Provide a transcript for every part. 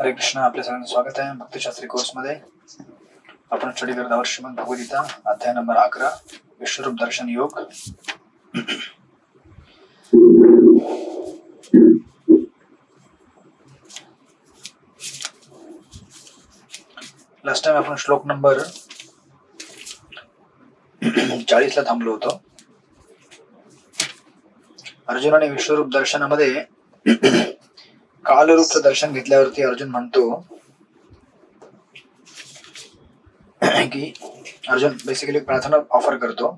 हरे कृष्ण. आपल्या सगळ्यांचं स्वागत आहे भक्तिशास्त्री कोर्समध्ये. आपण स्टडी करत आहोत श्रीमद भगवद्गीता अध्याय नंबर 11 विश्वरूप दर्शन योग. लास्ट टाइम आपण श्लोक नंबर 40 ला थांबलो होतो. अर्जुनाने विश्वरूप दर्शनामध्ये कालरूपचं दर्शन घेतल्यावरती अर्जुन म्हणतो की अर्जुन बेसिकली प्रार्थना ऑफर करतो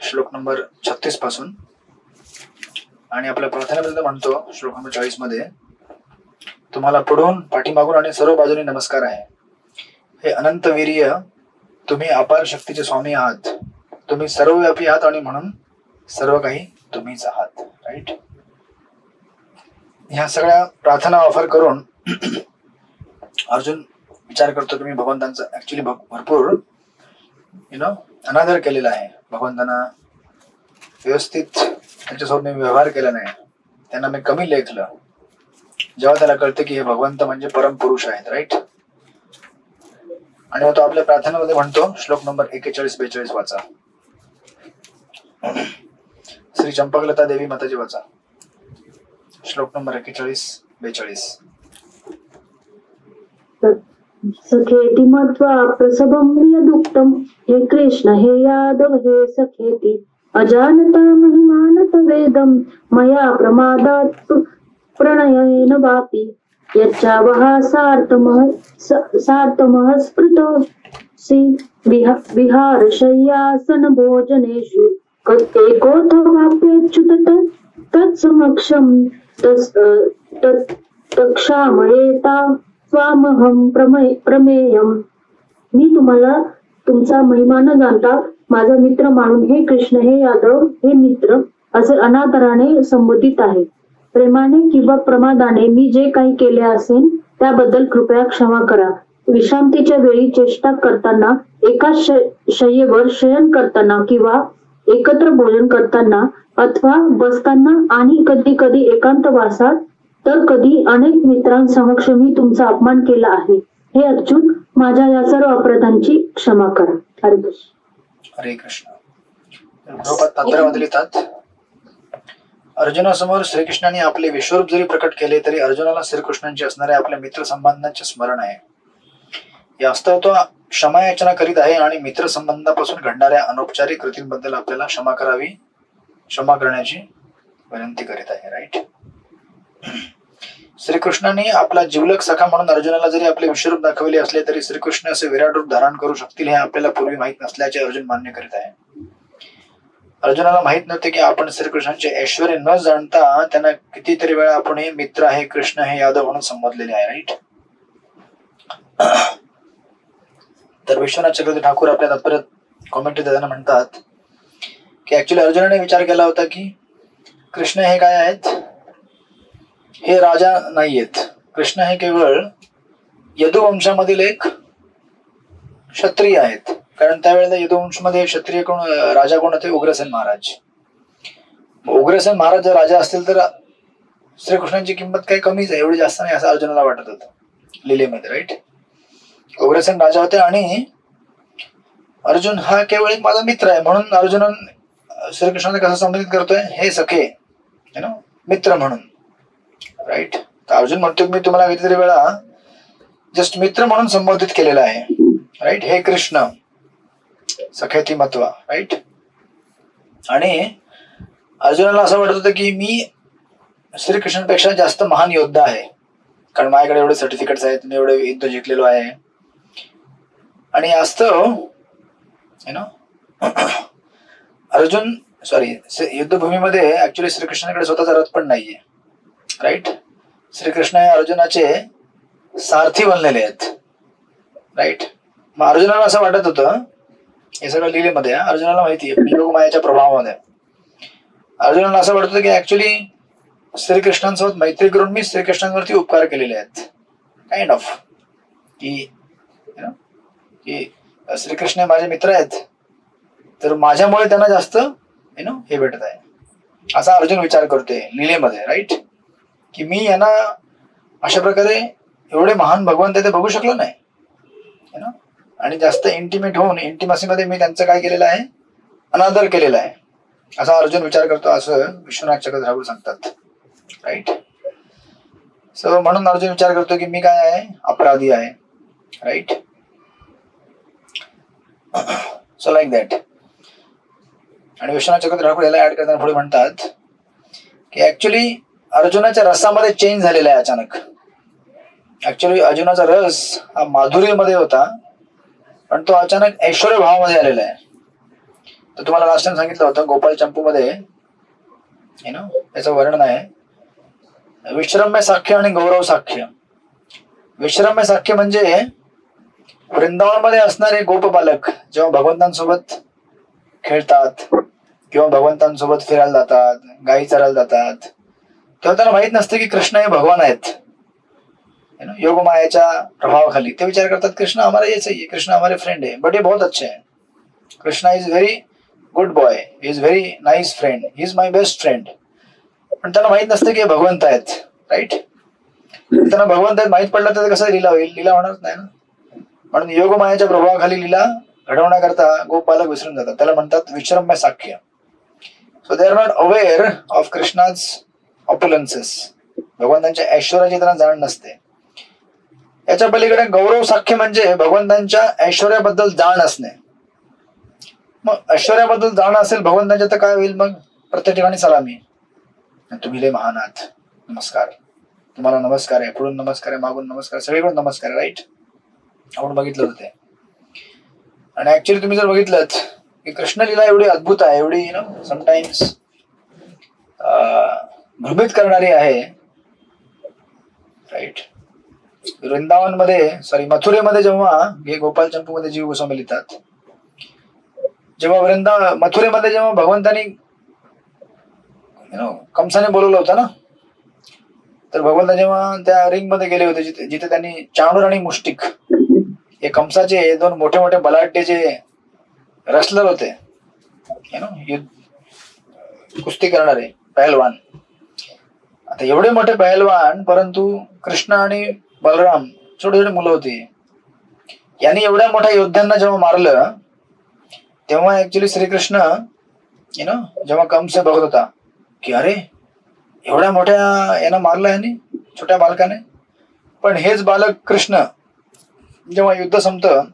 श्लोक नंबर 36 पासून, आणि आपल्या प्रार्थनेमध्ये म्हणतो श्लोक नंबर 40 मध्ये, तुम्हाला पुढून पाठीमागून आणि सर्व बाजूने नमस्कार आहे. हे अनंत वीर्य, तुम्ही अपार शक्तीचे स्वामी आहात, तुम्ही सर्वव्यापी आहात आणि म्हणून सर्व काही तुम्हीच आहात. राईट. ह्या सगळ्या प्रार्थना ऑफर करून अर्जुन विचार करतो की मी भगवंतांचा ऍक्च्युली भरपूर अनादर केलेला आहे. भगवंतांना व्यवस्थित त्यांच्यासोबत मी व्यवहार केला नाही, त्यांना मी कमी लेखलं. जेव्हा त्याला कळतं की हे भगवंत म्हणजे परम पुरुष आहेत. राईट. आणि मग तो आपल्या प्रार्थनेमध्ये म्हणतो श्लोक नंबर 41-42 वाचा. श्री चंपकलता देवी माताजी वाचा. श्लोक नंबर 41-42. सखेति मत्वा प्रसभं यदुक्तं, हे कृष्ण हे यादव हे सखेति, अजानता महिमानत वेदं, मया प्रमादात् प्रणयेन वापि, यच्चावहा सार्थमः स्मृतोऽसि विहारशय्यासन भोजनेषु, एकोऽथवाप्यच्युत तत्समक्षं तत्क्षामयेता स्वामहं प्रमेयम्. मी तुम्हाला तुमचा महिमा न जाणता माझा मित्र मानून हे कृष्ण हे यादव हे मित्र असे अनादराने संबोधित आहे. प्रेमाने किंवा प्रमादाने मी जे काही केले असेल त्याबद्दल कृपया क्षमा करा. विश्रांतीच्या वेळी चेष्टा करताना, एका शय्येवर शयन करताना किंवा एकत्र भोजन करताना अथवा बसताना आणि कधी कधी एकांतवासात तर कधी अनेक मित्रांसमक्ष मी तुमचा अपमान केला आहे. हे अर्जुन, माझ्या या सर्व अपराधांची क्षमा करा. हरे कृष्ण. हरे कृष्ण. तात्पर्यामध्ये लिहितात, अर्जुनासमोर श्रीकृष्णाने आपले विश्वरूप जरी प्रकट केले तरी अर्जुनाला श्रीकृष्णांची असणाऱ्या आपल्या मित्र संबंधांचे स्मरण आहे. यास्तव तो क्षमा याचना करीत आहे आणि मित्र संबंधापासून घडणाऱ्या अनौपचारिक कृतींबद्दल आपल्याला क्षमा करण्याची विनंती करीत आहे. राईट. श्रीकृष्णाने आपला जिवलक सखा म्हणून अर्जुनाला जरी आपले विश्वरूप दाखवले असले तरी श्रीकृष्ण असे विराट रूप धारण करू शकतील हे आपल्याला पूर्वी माहित नसल्याचे अर्जुन मान्य करीत आहे. अर्जुनाला माहित नव्हते की आपण श्रीकृष्णांचे ऐश्वर्य न जाणता त्यांना कितीतरी वेळा आपण हे मित्र आहे, कृष्ण हे यादव म्हणून संबोधलेले आहे. राईट. तर विश्वनाथ चक्रवर्ती ठाकूर आपल्या तात्पर्यात कॉमेंट्री देताना म्हणतात की ऍक्च्युली अर्जुनाने विचार केला होता की कृष्ण हे काय आहेत, हे राजा नाहीयेत. कृष्ण हे केवळ यदुवंशामधील एक क्षत्रिय आहेत. कारण त्यावेळेला यदुवंशमध्ये क्षत्रिय कोण, राजा कोण होते? उग्रसेन महाराज. उग्रसेन महाराज जर राजा असतील तर श्रीकृष्णांची किंमत काही कमीच आहे, एवढी जास्त नाही असं अर्जुनाला वाटत होतं लीलेमध्ये. राईट. उग्रसेन राजा होते आणि अर्जुन हा केवळ एक माझा मित्र आहे म्हणून अर्जुन श्रीकृष्णाने कसं संबोधित करतोय? हे सखे मित्र म्हणून. राईट. तर अर्जुन म्हणतो मी तुम्हाला कितीतरी वेळा जस्ट मित्र म्हणून संबोधित केलेला आहे. राईट. हे कृष्ण सखेती महत्व. राईट. आणि अर्जुनाला असं वाटत होतं की मी श्रीकृष्णांपेक्षा जास्त महान योद्धा आहे, कारण माझ्याकडे एवढे सर्टिफिकेट्स आहेत, मी एवढे युद्ध जिंकलेलो आहे. आणि वास्तव अर्जुन युद्धभूमीमध्ये ऍक्च्युली श्रीकृष्णाकडे स्वतःचा रथ पण नाहीये. राईट. श्रीकृष्ण हे अर्जुनाचे सारथी बनलेले आहेत. राईट. मग अर्जुनाला असं वाटत होतं, हे सगळं लिहिलेमध्ये अर्जुनाला माहिती आहे योगमायाच्या प्रभावामध्ये अर्जुनाला असं वाटत होतं की ऍक्च्युली श्रीकृष्णांसोबत मैत्री करून मी श्रीकृष्णांवरती उपकार केलेले आहेत. काइंड ऑफ की श्रीकृष्ण माझे मित्र आहेत तर माझ्यामुळे त्यांना जास्त हे भेटत आहे असा अर्जुन विचार करतोय लीलेमध्ये. राईट. की मी यांना अशा प्रकारे एवढे महान भगवंत ते बघू शकलो नाही ना. आणि जास्त इंटिमेट होऊन इंटिमसीमध्ये मी त्यांचं काय केलेलं आहे, अनादर केलेला आहे, असा अर्जुन विचार करतो, असं विश्वनाथ चक्रवर्ती ठाकूर सांगतात. राईट. सो म्हणून अर्जुन विचार करतो की मी काय आहे, अपराधी आहे. राईट. So like that. आणि विश्वनाथ चक्रवर्ती ठाकूर याला ऍड करताना पुढे म्हणतात की ऍक्च्युली अर्जुनाच्या रसामध्ये चेंज झालेला आहे अचानक. ऍक्च्युली अर्जुनाचा रस हा माधुर्यमध्ये होता, पण तो अचानक ऐश्वर्य भावामध्ये आलेला आहे. तर तुम्हाला लास्ट टाइम सांगितलं होतं गोपाल चंपू मध्ये याचं वर्णन आहे, विश्रम्य साख्य आणि गौरव साख्य. विश्रम्य साख्य म्हणजे वृंदावन मध्ये असणारे गोप बालक जेव्हा भगवंतांसोबत खेळतात किंवा भगवंतांसोबत फिरायला जातात, गायी चरायला जातात, तेव्हा त्यांना माहित नसते की कृष्ण हे भगवान आहेत. योगमायाच्या प्रभावाखाली ते विचार करतात कृष्ण हमारा ये चाहिए, कृष्ण हमारे फ्रेंड है, बट ये बहुत अच्छे हैं, Krishna is very good boy, he is very nice friend, he is my best friend. पण त्यांना माहित नसते की भगवंत आहेत. राईट. त्यांना भगवंत आहेत माहित पडलं तर कसं लीला होईल, लीला होणारच नाही ना. म्हणून योगमायाच्या प्रभावाखाली लीला घडवण्याकरता गोपालक विसरून जातात, त्याला म्हणतात विश्रम्य साख्य. So they are not aware of Krishna's opulences, भगवंतांच्या ऐश्वर्याची त्यांना जाण नसते. याच्या पलीकडे गौरव साख्य म्हणजे भगवंतांच्या ऐश्वर्याबद्दल जाण असणे. मग ऐश्वर्याबद्दल जाण असेल भगवंतांच्या तर काय होईल, मग प्रत्येक ठिकाणी सलामी, तुम्ही लय महान आहात, नमस्कार, तुम्हाला नमस्कार आहे, पुढून नमस्कार आहे, मागून नमस्कार, सगळीकडून नमस्कार आहे. राईट. आपण बघितलं होतं ते. आणि ऍक्च्युली तुम्ही जर बघितलं की कृष्ण लीला एवढी अद्भुत आहे, एवढी समटाइम्स भ्रमित करणारी आहे. राईट. वृंदावन मध्ये मथुरेमध्ये जेव्हा हे गोपाल चंपू मध्ये जीव गोस्वामी लिहितात, जेव्हा मथुरेमध्ये जेव्हा भगवंतानी कंसाने बोलवलं होतं ना, तर भगवंत जेव्हा त्या रिंग मध्ये गेले होते जिथे त्यांनी चाणूर आणि मुष्टिक हे कंसाचे दोन मोठे मोठे बलाढ्य जे रसलर होते, कुस्ती करणारे पहलवान. आता एवढे मोठे पहलवान, परंतु कृष्ण आणि बलराम छोटे छोटे मुलं होती. यांनी एवढ्या मोठ्या योद्ध्यांना जेव्हा मारलं, तेव्हा ऍक्च्युली श्रीकृष्ण जेव्हा कंस बघत होता की अरे एवढ्या मोठ्या यांना मारलं यांनी, छोट्या बालकाने. पण हेच बालक कृष्ण जेव्हा युद्ध संपतं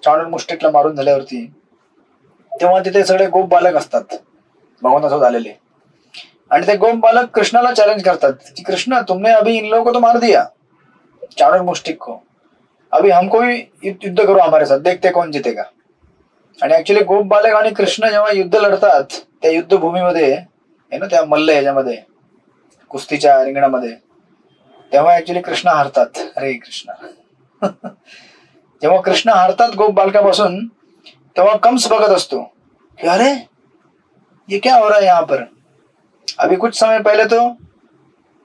चाणूर मुष्टिकला मारून झाल्यावरती, तेव्हा तिथे सगळे गोप बालक असतात भगवंतासोबत आलेले, आणि ते गोप बालक कृष्णाला चॅलेंज करतात की कृष्ण तुमने अभी इन लोगों को तो मार दिया, चाणूर मुष्टिक को, अभी हमको भी युद्ध करो हमारे साथ, देखते कौन जीतेगा. आणि ऍक्च्युली गोप बालक आणि कृष्ण जेव्हा युद्ध लढतात त्या युद्धभूमीमध्ये त्या मल्ल ह्याच्यामध्ये कुस्तीच्या रिंगणामध्ये, तेव्हा ऍक्च्युली कृष्ण हारतात. अरे कृष्ण जेव्हा कृष्ण हारतात गोप बालकापासून, तेव्हा कंस बघत असतो कि अरे ये क्या हो रहा है यहाँ पर. अभी कुछ समय पहले तो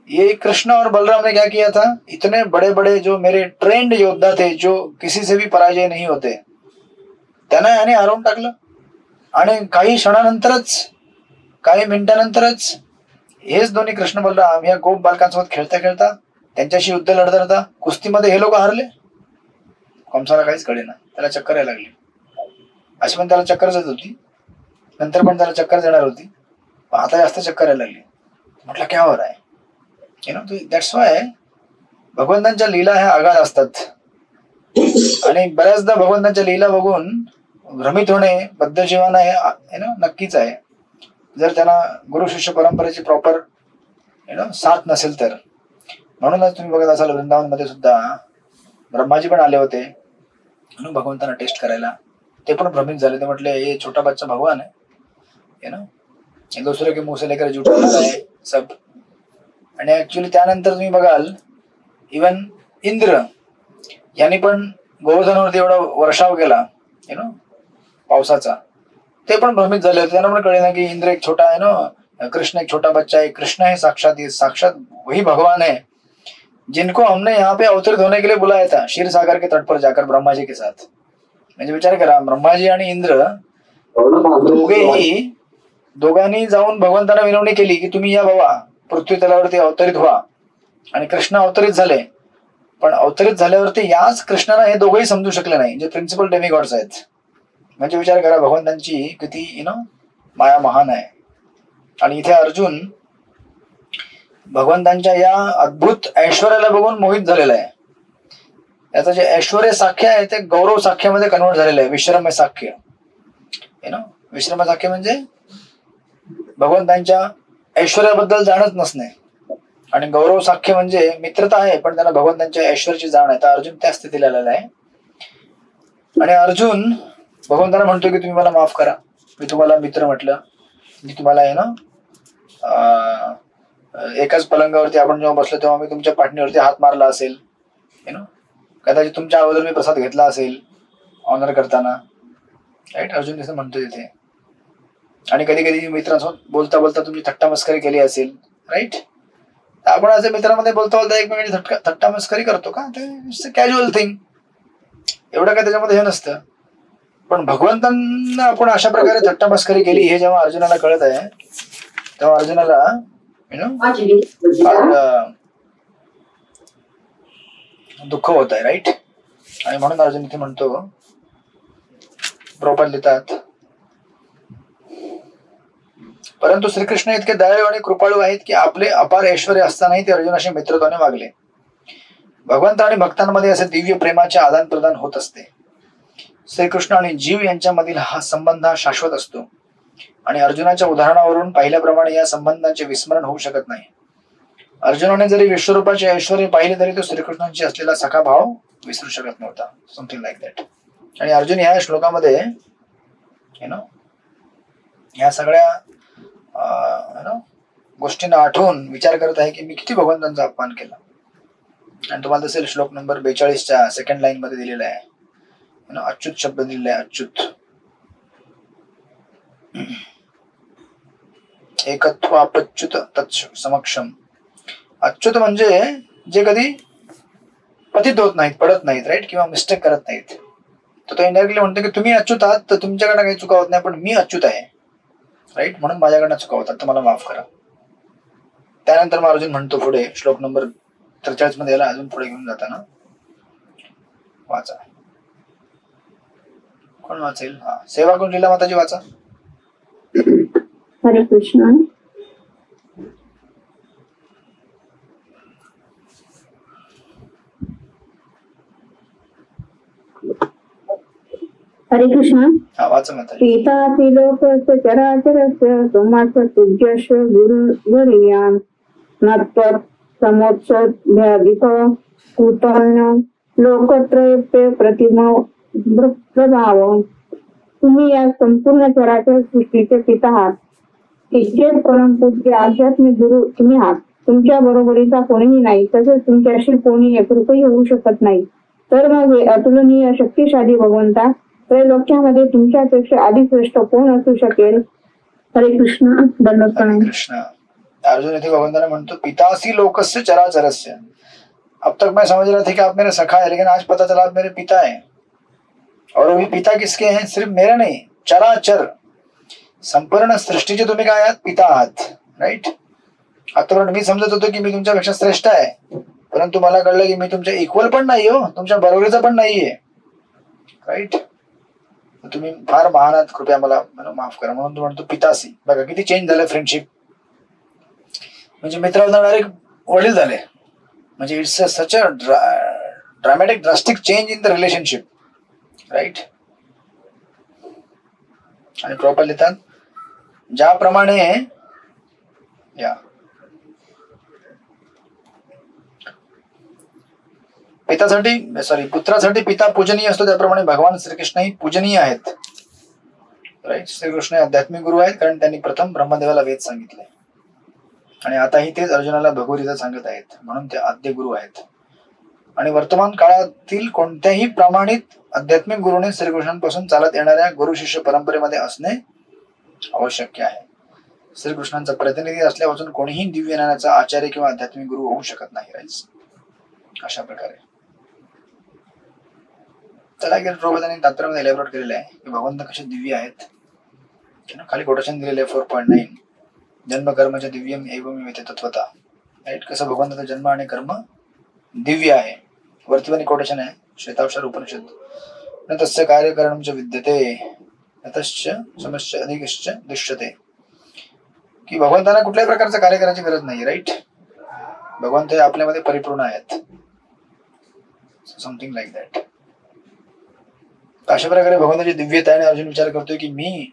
ये कृष्ण और बलराम ने क्या किया था, इतने बड़े बड़े जो मेरे ट्रेंड योद्धा थे, जो किसी से भी पराजय नहीं होते, त्यांना याने हरवून टाकलं. आणि काही क्षणानंतरच, काही मिनिटानंतरच हेच दोन्ही कृष्ण बलराम या गोप बालकांसोबत खेळता खेळता, त्यांच्याशी युद्ध लढता लढता कुस्तीमध्ये हे लोक हारले. कंसाला काहीच कळेना, त्याला चक्कर यायला लागली. अशी पण त्याला चक्कर येत होती, नंतर पण त्याला चक्कर येणार होती, आता जास्त चक्कर यायला लागली. म्हटलं क्या हो रहा है. दॅट्स वाय भगवंतांच्या लीला ह्या आगाध असतात. आणि बऱ्याचदा भगवंतांच्या लीला बघून भ्रमित होणे बद्धजीवाना हे नक्कीच आहे, जर त्यांना गुरु शिष्य परंपरेची प्रॉपर साथ नसेल तर. म्हणूनच तुम्ही बघत असाल वृंदावन मध्ये सुद्धा ब्रह्माजी पण आले होते भगवंतांना टेस्ट करायला, ते पण भ्रमित झाले. ते म्हटले हे छोटा बच्चा भगवान है, दुसरे के मुंह से लेकर झूठ बोलता है सब. आणि ऍक्च्युली त्यानंतर तुम्ही बघाल इवन इंद्र यांनी पण गोवर्धनावरती एवढा वर्षाव केला पावसाचा, ते पण भ्रमित झाले होते. त्यांना पण कळे ना की इंद्र एक छोटा है ना, कृष्ण एक छोटा बच्चा है, कृष्ण है साक्षात वही भगवान है जिनको हमने यहाँ पे अवतरित होने के लिए बुलाया था क्षीर सागर के तट पर जाकर ब्रह्मा जी के साथ. म्हणजे विचार करा, ब्रह्माजी आणि इंद्र दोघांनी जाऊन भगवंतांना विनवणी केली की तुम्ही या बाबा पृथ्वी तलावरती अवतरित व्हा. आणि कृष्ण अवतरित झाले, पण अवतरित झाल्यावरती याच कृष्णाला हे दोघंही समजू शकले नाही, जे प्रिन्सिपल डेमिगॉड्स आहेत. म्हणजे विचार करा भगवंतांची किती माया महान आहे. आणि इथे अर्जुन भगवंतांच्या या अद्भुत ऐश्वर्याला बघून मोहित झालेला आहे. याचं जे ऐश्वर्य साख्य आहे ते गौरव साख्यामध्ये कन्वर्ट झालेलं आहे. विश्रम्य साख्य विश्रम्य साख्य म्हणजे भगवंतांच्या ऐश्वर्याबद्दल जाणच नसणे, आणि गौरव साख्य म्हणजे मित्रता आहे पण त्यांना भगवंतांच्या ऐश्वर्याची जाण आहे. तर अर्जुन त्या स्थितीला आलेला आहे. आणि अर्जुन भगवंतांना म्हणतो की तुम्ही मला माफ करा, मी तुम्हाला मित्र म्हटलं, मी तुम्हाला एकाच पलंगावरती आपण जेव्हा बसलो तेव्हा मी तुमच्या पाठणीवरती हात मारला असेल, कदाचित तुमच्या अगोदर मी प्रसाद घेतला असेल ऑनर करताना, राईट. अर्जुन असं म्हणतो तिथे. आणि कधी कधी मित्रांसोबत बोलता बोलता तुमची थट्टा मस्करी केली असेल, राईट. आपण असे मित्रांमध्ये बोलता बोलता एकमेकांची थट्टा मस्करी करतो का, ते इट्स अ कॅज्युअल थिंग, एवढं काय त्याच्यामध्ये हे नसतं. पण भगवंतांना आपण अशा प्रकारे थट्टा मस्करी केली हे जेव्हा अर्जुनाला कळत आहे तेव्हा अर्जुनाला दुःख होत आहे, राईट. आणि म्हणून अर्जुन इथे म्हणतो, प्रभुपाद लिहितात, परंतु श्रीकृष्ण इतके दयाळू आणि कृपाळू आहेत की आपले अपार ऐश्वर्य असतानाही ते अर्जुनाशी मित्रत्वाने वागले. भगवंत आणि भक्तांमध्ये असे दिव्य प्रेमाचे आदान प्रदान होत असते. श्रीकृष्ण आणि जीव यांच्यामधील हा संबंध हा शाश्वत असतो आणि अर्जुनाच्या उदाहरणावरून पाहिल्याप्रमाणे या संबंधांचे विस्मरण होऊ शकत नाही. अर्जुनाने जरी विश्वरूपाचे ऐश्वर्य पाहिले तरी तो श्रीकृष्णांची असलेला सखा भाव विसरू शकत नव्हता, समथिंग लाईक दॅट. आणि अर्जुन या श्लोकामध्ये या सगळ्या गोष्टींना आठवून विचार करत आहे की मी किती भगवंतांचा अपमान केला. आणि तुम्हाला दिसेल श्लोक नंबर 42च्या सेकंड लाईन मध्ये दिलेला आहे, अच्युत शब्द दिलेला आहे, अच्युत. एकत्वापच्युत तत्स समक्षम. अच्युत म्हणजे जे कधी पतित होत नाहीत, पडत नाहीत, राईट, किंवा मिस्टेक करत नाहीत. तर तो इनडायरेक्टली म्हणतो की तुम्ही अच्युत आहात तर तुमच्याकडनं काही चुका होत नाही, पण मी अच्युत आहे, राईट, म्हणून माझ्याकडनं चुका होतात, तर मला माफ करा. त्यानंतर मग अर्जुन म्हणतो पुढे श्लोक नंबर 43 मध्ये, याला अजून पुढे घेऊन जाताना वाचा. कोण वाचेल? सेवा कुंजीला माताजी वाचा. हरे कृष्ण. हरे कृष्ण. वाचा माताजी. पितासी लोकस्य चराचरस्य सोमास्य पूज्यस्य गुरुवर्यान् नत्वत् समोत्सभ्याधिक कृतन्य लोकत्रयस्य प्रतिमा प्रभाव. तुम्ही या संपूर्ण चराचर सृष्टीचे पिता आहात. इच्छेत परमपूज्य आध्यात्मिक गुरु तुम्ही आहात. तुमच्या बरोबरीचा कोणीही नाही, तसेच तुमच्याशी कोणी एकरूपही होऊ शकत नाही. तर मग हे अतुलनीय शक्तिशाली भगवंता त्रैलोक्यामध्ये तुमच्यापेक्षा अधिक श्रेष्ठ कोण असू शकेल. हरे कृष्ण. हरे कृष्ण. अर्जुन इथे भगवंताने म्हणतो, पितासी लोकस्य चराचरस्य. अब तक मैं समझ रहा था कि आप मेरे सखा है, लेकिन आज पता चला आप मेरे पिता है. और वो पिता किसके हैं? सिर्फ मेरे नहीं, चराचर संपूर्ण सृष्टीचे तुम्ही काय आहात? पिता आहात, राईट. आतापर्यंत मी समजत होतो की मी तुमच्यापेक्षा श्रेष्ठ आहे, परंतु मला कळलं की मी तुमच्या इक्वल पण नाही हो, तुमच्या बरोबरीचा पण नाहीये, राईट. तुम्ही फार महान आहात, कृपया मला माफ करा. म्हणून तू म्हणतो पितासी. बघा किती चेंज झालं फ्रेंडशिप. म्हणजे मित्रांना डायरेक्ट वडील झाले. म्हणजे it's such a dramatic drastic change in the relationship, right. आणि प्रॉपर लिहितात, ज्याप्रमाणे पुत्रासाठी पिता पूजनीय असतो, त्याप्रमाणे भगवान श्रीकृष्णही पूजनीय आहेत, राईट. श्रीकृष्ण आध्यात्मिक गुरु आहेत, कारण त्यांनी प्रथम ब्रह्मदेवाला वेद सांगितले आणि आताही तेच अर्जुनाला भगवद्गीता सांगत आहेत, म्हणून ते आद्य गुरु आहेत. आणि वर्तमान काळातील कोणत्याही प्रामाणिक आध्यात्मिक गुरुने श्रीकृष्णांपासून चालत येणाऱ्या गुरु शिष्य परंपरेमध्ये असणे आवश्यक आहे. श्रीकृष्णांचा प्रतिनिधी असल्यापासून कोणीही दिव्य ज्ञानाचा आचार्य किंवा आध्यात्मिक गुरु होऊ शकत नाही, राईट. अशा प्रकारे त्याला प्रभुपादांनी तात्पर्यामध्ये एलॅबोरेट केलेलं आहे की भगवंत कसे दिव्य आहेत. खाली कोटेशन दिलेले आहे 4.9, जन्म कर्मच्या दिव्यम एवं विवेते तत्वता, राईट. कसं भगवंताचा जन्म आणि कर्म दिव्य आहे. वरती पण कोटेशन आहे श्वेताक्षर उपनिषद. न तस्य कार्यकरणं च विद्यते ततश्च समश्च अधिकश्च दृश्यते. की भगवंतांना कुठल्याही प्रकारचं कार्य करायची गरज नाही. राईट, भगवंत हे आपल्यामध्ये परिपूर्ण आहेत. Something like that. अशा प्रकारे भगवंताची दिव्यता आहे. अर्जुन विचार करतोय की मी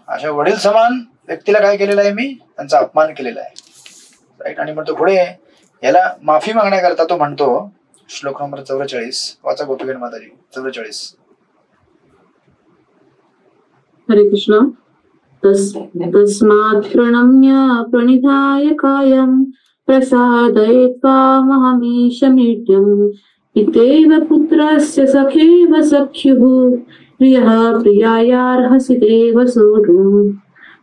अशा वडील समान व्यक्तीला काय केलेलं आहे, मी त्यांचा अपमान केलेला आहे. राईट. आणि म्हणतो पुढे याला माफी मागण्याकरता तो म्हणतो, श्लोक नंबर 44 वाचा गोपीगण माताजी. 44. हरे कृष्ण. तस्मात् प्रणम्य प्रणिधाय कायं प्रसादये त्वामहमीशमीड्यम् पितेव पुत्रस्य सखेव सख्युः प्रियः प्रियायार्हसि देव सोढुम्.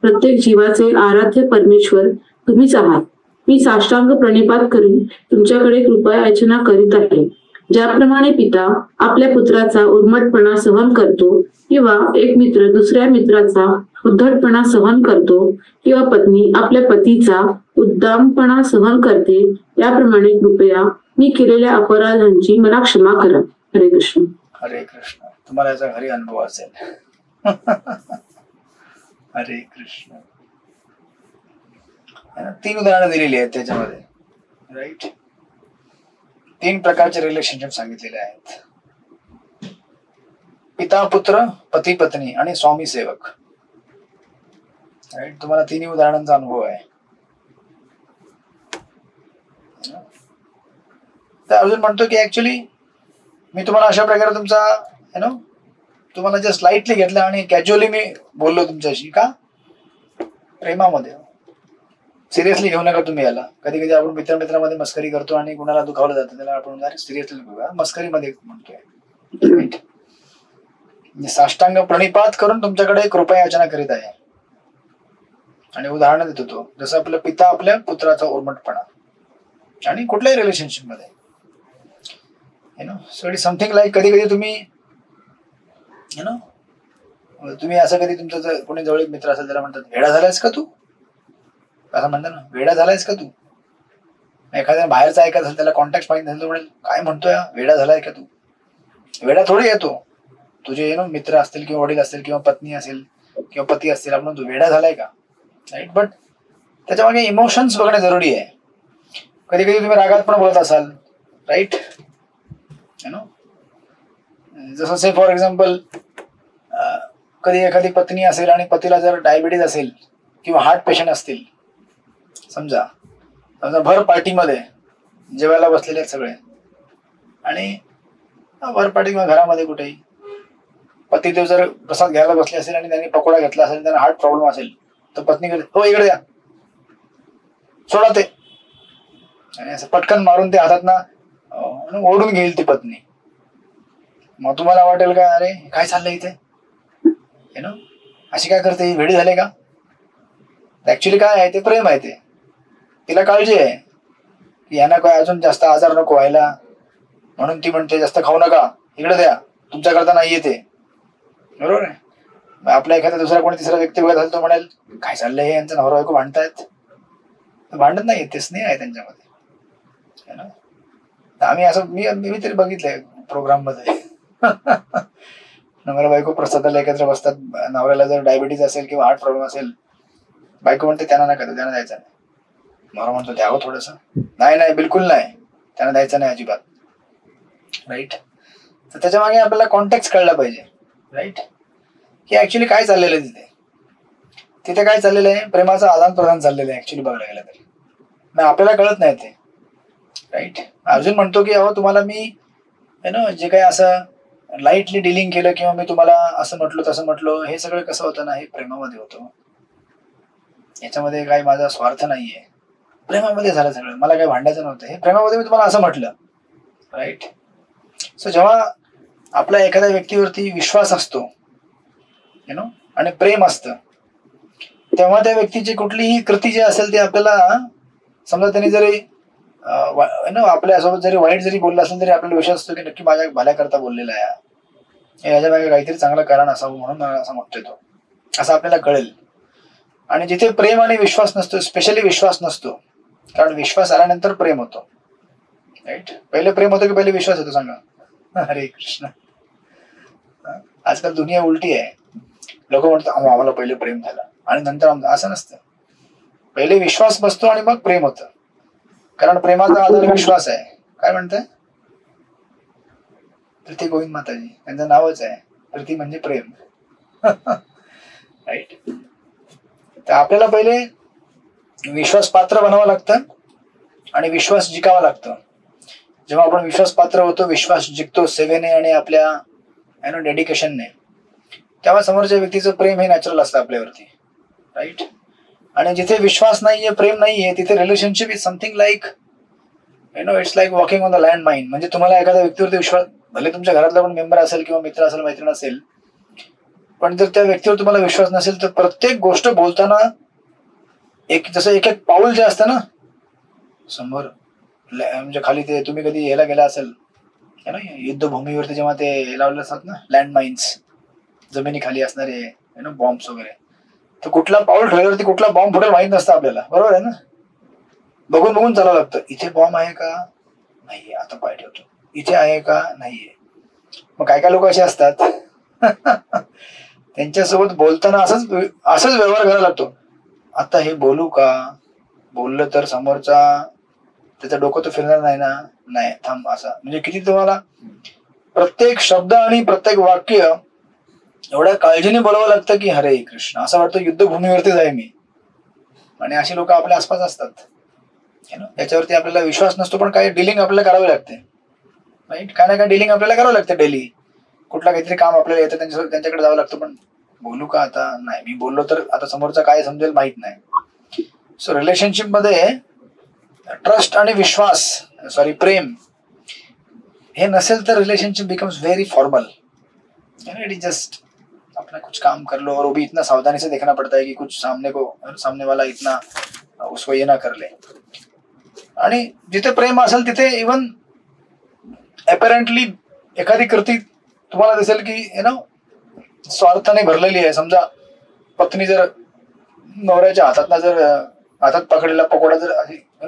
प्रत्येक जीवाचे आराध्य परमेश्वर तुम्हीच आहात. मी साष्टांग प्रणिपात करून तुमच्याकडे कृपा याचना करीत आहे. ज्याप्रमाणे पिता आपल्या पुत्राचा उर्मटपणा सहन करतो किंवा एक मित्र दुसऱ्या मित्राचा उद्धटपणा सहन करतो किंवा पत्नी आपल्या पतीचा उद्दामपणा सहन करते, त्याप्रमाणे कृपया मी केलेल्या अपराधांची मला क्षमा करा. हरे कृष्ण. हरे कृष्ण. तुम्हाला याचा घरी अनुभव असेल. हरे कृष्ण. 3 उदाहरणं दिलेली आहेत त्याच्यामध्ये. राईट. 3 प्रकारचे रिलेशनशिप सांगितलेले आहेत. पिता पुत्र, पती पत्नी आणि स्वामी सेवक. राईट. तुम्हाला 3 उदाहरणांचा अनुभव आहे. तर अर्जुन म्हणतो की ऍक्च्युली मी तुम्हाला अशा प्रकारे तुमचा तुम्हाला जस्ट लाईटली घेतलं आणि कॅज्युअली मी बोललो तुमच्याशी. का? प्रेमामध्ये. सिरियसली घेऊ नका तुम्ही याला. कधी कधी आपण मित्रामध्ये मस्करी करतो आणि कुणाला दुखावलं जातं, त्याला आपण सिरियसली घेऊया, मस्करीमध्ये म्हणतोय. साष्टांग प्रणिपात करून तुमच्याकडे कृपा याचना करीत आहे. आणि उदाहरण देतो तो, जसं आपला पिता आपल्या पुत्राचा उर्मटपणा. आणि कुठल्याही रिलेशनशिप मध्ये so it is something like, कधी कधी तुम्ही तुम्ही असं कधी तुमचं जर कोणी जवळ मित्र असेल त्याला म्हणतात, वेडा झालायस का तू? असं म्हणतात ना, वेडा झालायस का तू? एखाद्या बाहेरचा ऐकत असेल, त्याला कॉन्टॅक्ट पाहिजे असेल, तो म्हणेल काय म्हणतोय, वेडा झालाय का तू? वेडा थोडी येतो. तुझे मित्र असतील किंवा वडील असतील किंवा पत्नी असेल किंवा पती असतील, आपण तू वेडा झालाय का? राईट. बट त्याच्या मागे इमोशन्स बघणे जरुरी आहे. कधी कधी तुम्ही रागात पण बोलत असाल. राईट. जसं से फॉर एक्झाम्पल, कधी एखादी पत्नी असेल आणि पतीला जर डायबिटीज असेल किंवा हार्ट पेशंट असतील, समजा भर पार्टीमध्ये जेवायला बसलेले आहेत सगळे, आणि भर पार्टी किंवा घरामध्ये कुठेही पतिदेव जर प्रसाद घ्यायला बसले असेल आणि त्यांनी पकोडा घेतला असेल, त्यांना हार्ट प्रॉब्लेम असेल, तर पत्नी कडे, हो इकडे द्या, सोडा ते, आणि असं पटकन मारून ते हातात ना ओढून घेईल ती पत्नी. मग तुम्हाला वाटेल का, अरे काय चाललंय इथे, अशी काय करते, वेडी झाले का? ऍक्च्युली काय आहे ते, प्रेम आहे. ते तिला काळजी आहे की यांना काय अजून जास्त आजार नको व्हायला, म्हणून ती म्हणते जास्त खाऊ नका, इकडे द्या, तुमच्या करता नाहीये ते. बरोबर आहे. आपल्या एखादा दुसरा कोणी तिसरा व्यक्ती बघत असेल, तो म्हणेल काय चाललंय, यांचा नवरा बायको भांडतायत. भांडत नाही, ते स्नेह आहे त्यांच्यामध्ये. आम्ही असं मी तरी बघितलंय प्रोग्राम मध्ये. नवरा बायको प्रसादाला एकत्र बसतात. नवऱ्याला जर डायबिटीज असेल किंवा हार्ट प्रॉब्लेम असेल, बायको म्हणते त्यांना नका, त्यांना द्यायचं नाही. नवरा म्हणतो द्यावं थोडस, नाही बिलकुल नाही, त्यांना द्यायचं नाही अजिबात. राईट. तर त्याच्या मागे आपल्याला कॉन्टेक्स्ट कळला पाहिजे. राईट. की ऍक्च्युली काय चाललेलं आहे तिथे काय चाललेलं आहे, प्रेमाचं आदान प्रदान चाललेलं आहे ऍक्च्युली बघायला गेलं तरी. मग आपल्याला कळत नाही ते. राईट. अर्जुन म्हणतो की अहो तुम्हाला मी जे काही असं लाईटली डिलिंग केलं किंवा मी तुम्हाला असं म्हटलो तसं म्हटलो, हे सगळं कसं होतं ना, हे प्रेमामध्ये होतं. याच्यामध्ये काही माझा स्वार्थ नाहीये, प्रेमामध्ये झालं सगळं, मला काही भांडायचं नव्हतं, हे प्रेमामध्ये मी तुम्हाला असं म्हटलं. राईट. सो जेव्हा आपला एखाद्या व्यक्तीवरती विश्वास असतो आणि प्रेम असतं, तेव्हा त्या व्यक्तीची कुठलीही कृती जी असेल ती आपल्याला, समजा त्यांनी जरी आपल्यासोबत जरी वाईट जरी बोलला असेल तरी आपल्याला विश्वास असतो की नक्की माझ्या भल्याकरता बोललेला आहे, याच्या मागे काहीतरी चांगलं कारण असावं म्हणून असं म्हणतोय तो, असं आपल्याला कळेल. आणि जिथे प्रेम आणि विश्वास नसतो, स्पेशली विश्वास नसतो, कारण विश्वास आल्यानंतर प्रेम होतो. राईट. पहिले प्रेम होतं की पहिले विश्वास होतो सांगा? हरे कृष्ण. आजकाल दुनिया उलटी आहे. लोक म्हणतात आम्हाला पहिले प्रेम झालं आणि नंतर असं नसतं. पहिले विश्वास बसतो आणि मग प्रेम होतं. कारण प्रेमाचा आधार विश्वास आहे. काय म्हणताय? प्रीती गोविंद माताजी त्यांचं नावच आहे. प्रीती म्हणजे प्रेम. राईट. तर आपल्याला पहिले विश्वास पात्र बनावं लागतं आणि विश्वास जिंकावा लागतं. जेव्हा आपण विश्वास पात्र होतो, विश्वास जिंकतो सेवेने आणि आपल्या डेडिकेशनने, तेव्हा समोरच्या व्यक्तीचं प्रेम हे नॅचरल असतं आपल्यावरती. राईट. आणि जिथे विश्वास नाहीये, प्रेम नाहीये, तिथे relationship is something like it's like walking on the land mine. म्हणजे तुम्हाला एखाद्या व्यक्तीवरती विश्वास, भले तुमच्या घरातला पण मेंबर असेल किंवा मित्र असेल, मैत्रीण असेल, पण जर त्या व्यक्तीवर तुम्हाला विश्वास नसेल तर प्रत्येक गोष्ट बोलताना जसं एक एक पाऊल जे असतं ना समोर, म्हणजे खाली ते तुम्ही कधी ह्याला गेला असेल युद्धभूमीवरती, जेव्हा ते लावले असतात ना लँड माइन्स, जमिनी खाली असणारे बॉम्ब्स वगैरे, तर कुठला पाऊल ठेवल्यावरती कुठला बॉम्ब फुटेल माहित नसतं आपल्याला. बरोबर आहे ना? बघून बघून चालावं लागतं. इथे बॉम्ब आहे का? नाहीये. आता पाय ठेवतो. इथे आहे का? नाहीये. मग काय काय लोक असे असतात त्यांच्यासोबत बोलताना असंच व्यवहार करायला लागतो. आता हे बोलू का? बोललं तर समोरचा त्याचं डोकं तर फिरणार नाही ना? नाही, थांब. असा म्हणजे किती तुम्हाला प्रत्येक शब्द आणि प्रत्येक वाक्य एवढ्या काळजीने बोलावं लागतं की हरे कृष्ण, असं वाटतं युद्धभूमीवरतीच आहे मी. आणि अशी लोक आपल्या आसपास असतात. त्याच्यावरती आपल्याला विश्वास नसतो, पण काही डिलिंग आपल्याला करावी लागते. राईट. काय ना काय डिलिंग आपल्याला करावं लागतं डेली. कुठला काहीतरी काम आपल्याला येतं, त्यांच्याकडे जावं लागतं. पण बोलू का आता? नाही. मी बोललो तर आता समोरचा काय समजेल माहित नाही. सो रिलेशनशिप मध्ये ट्रस्ट आणि विश्वास, प्रेम हे नसेल तर relationship becomes very formal. It is just अपना कुछ काम कर लो और वो भी इतना सावधानी से देखना पड़ता है कि कुछ सामने वाला इतना उसको ये ना कर ले. आणि जिथे प्रेम असेल तिथे इवन अपॅरेंटली एखादी कृती तुम्हाला दिसेल की स्वार्थाने भरलेली आहे. समजा पत्नी जर नवऱ्याच्या हातात पकडलेला पकोडा जर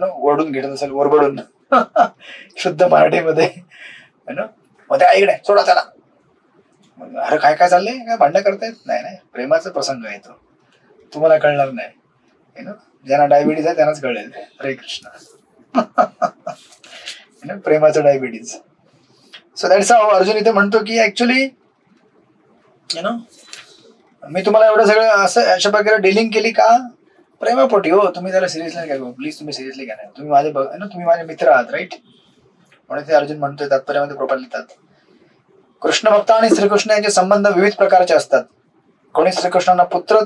ओरडून घेत असेल, ओरबडून शुद्ध मराठीमध्ये मध्ये इकडे सोडा त्याला, अरे काय काय चाललंय, काय भांडण करतायत? नाही, प्रेमाचा प्रसंग आहे तो, तुम्हाला कळणार नाही. ज्यांना डायबिटीज आहे त्यांनाच कळेल. हरे कृष्ण. प्रेमाचं diabetes. So that's how Arjun इथे म्हणतो की ऍक्च्युली मी तुम्हाला एवढं सगळं असं अशा प्रकारे डिलिंग केली का? प्रेमापोटी. हो, तुम्ही त्याला सिरियसली घ्या. प्लीज तुम्ही सिरियसली घ्या. तुम्ही माझे मित्र आहात. राईट. म्हणून ते अर्जुन म्हणतोय, तात्पर्यामध्ये प्रॉपर लिहितात, कृष्ण भक्त आणि श्रीकृष्ण यांचे संबंध विविध प्रकारचे असतात. कोणी श्रीकृष्णांना पुत्र,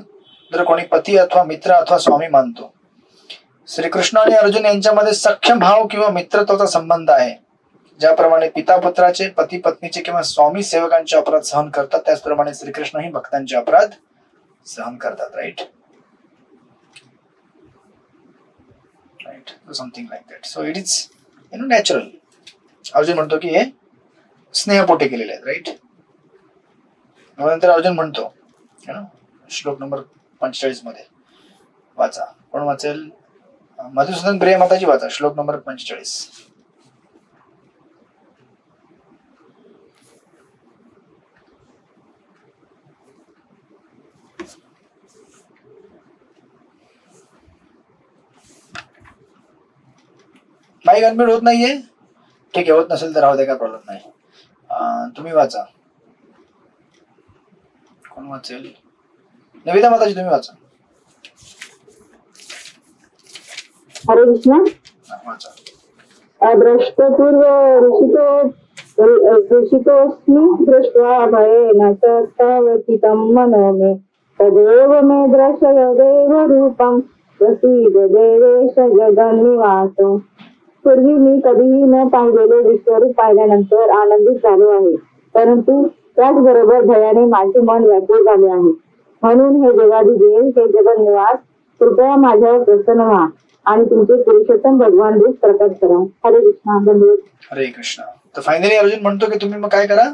तर कोणी पती अथवा मित्र अथवा स्वामी मानतो. श्रीकृष्ण आणि अर्जुन यांच्यामध्ये सख्य भाव किंवा मित्रत्वाचा संबंध आहे. ज्याप्रमाणे पिता पुत्राचे, पती पत्नीचे किंवा स्वामी सेवकांचे अपराध सहन करतात, त्याचप्रमाणे श्रीकृष्णही भक्तांचे अपराध सहन करतात. Right. Something like that. So it is natural. Arjun म्हणतो की हे स्नेहपोटे केलेले आहेत. राईट. नंतर अर्जुन म्हणतो श्लोक नंबर 45 मध्ये वाचा. कोण वाचेल? मधुसूदन प्रिय माताजी वाचा श्लोक नंबर 45. माईक अनम्यूट होत नाहीये? ठीक आहे, होत नसेल तर राहू दे, काय प्रॉब्लेम नाही. तुम्ही वाचा. कोण वाचेल? नविता माताजी तुम्ही वाचा. हरे कृष्ण. वाचा. अदृष्टपूर्व ऋषितोऽस्मि दृष्ट्वा भयेन तवचितं मनो मे तदेव मे दर्शय देवरूपं प्रसीद देवेश जगन्निवास. पूर्वी मी कधीही न पाहिलेले विश्वरूप पाहिल्यानंतर आनंदित झालो आहे, परंतु त्याचबरोबर भयाने माझे मन व्याकुळ झाले आहे. म्हणून हे देवादिदेव, हे जगन्निवास, कृपया माझ्यावर प्रसन्न व्हा आणि तुमचे पुरुषोत्तम भगवान रूप प्रकट करा. हरे कृष्ण. हरे कृष्ण. तर फायनली अर्जुन म्हणतो की तुम्ही मग काय करा,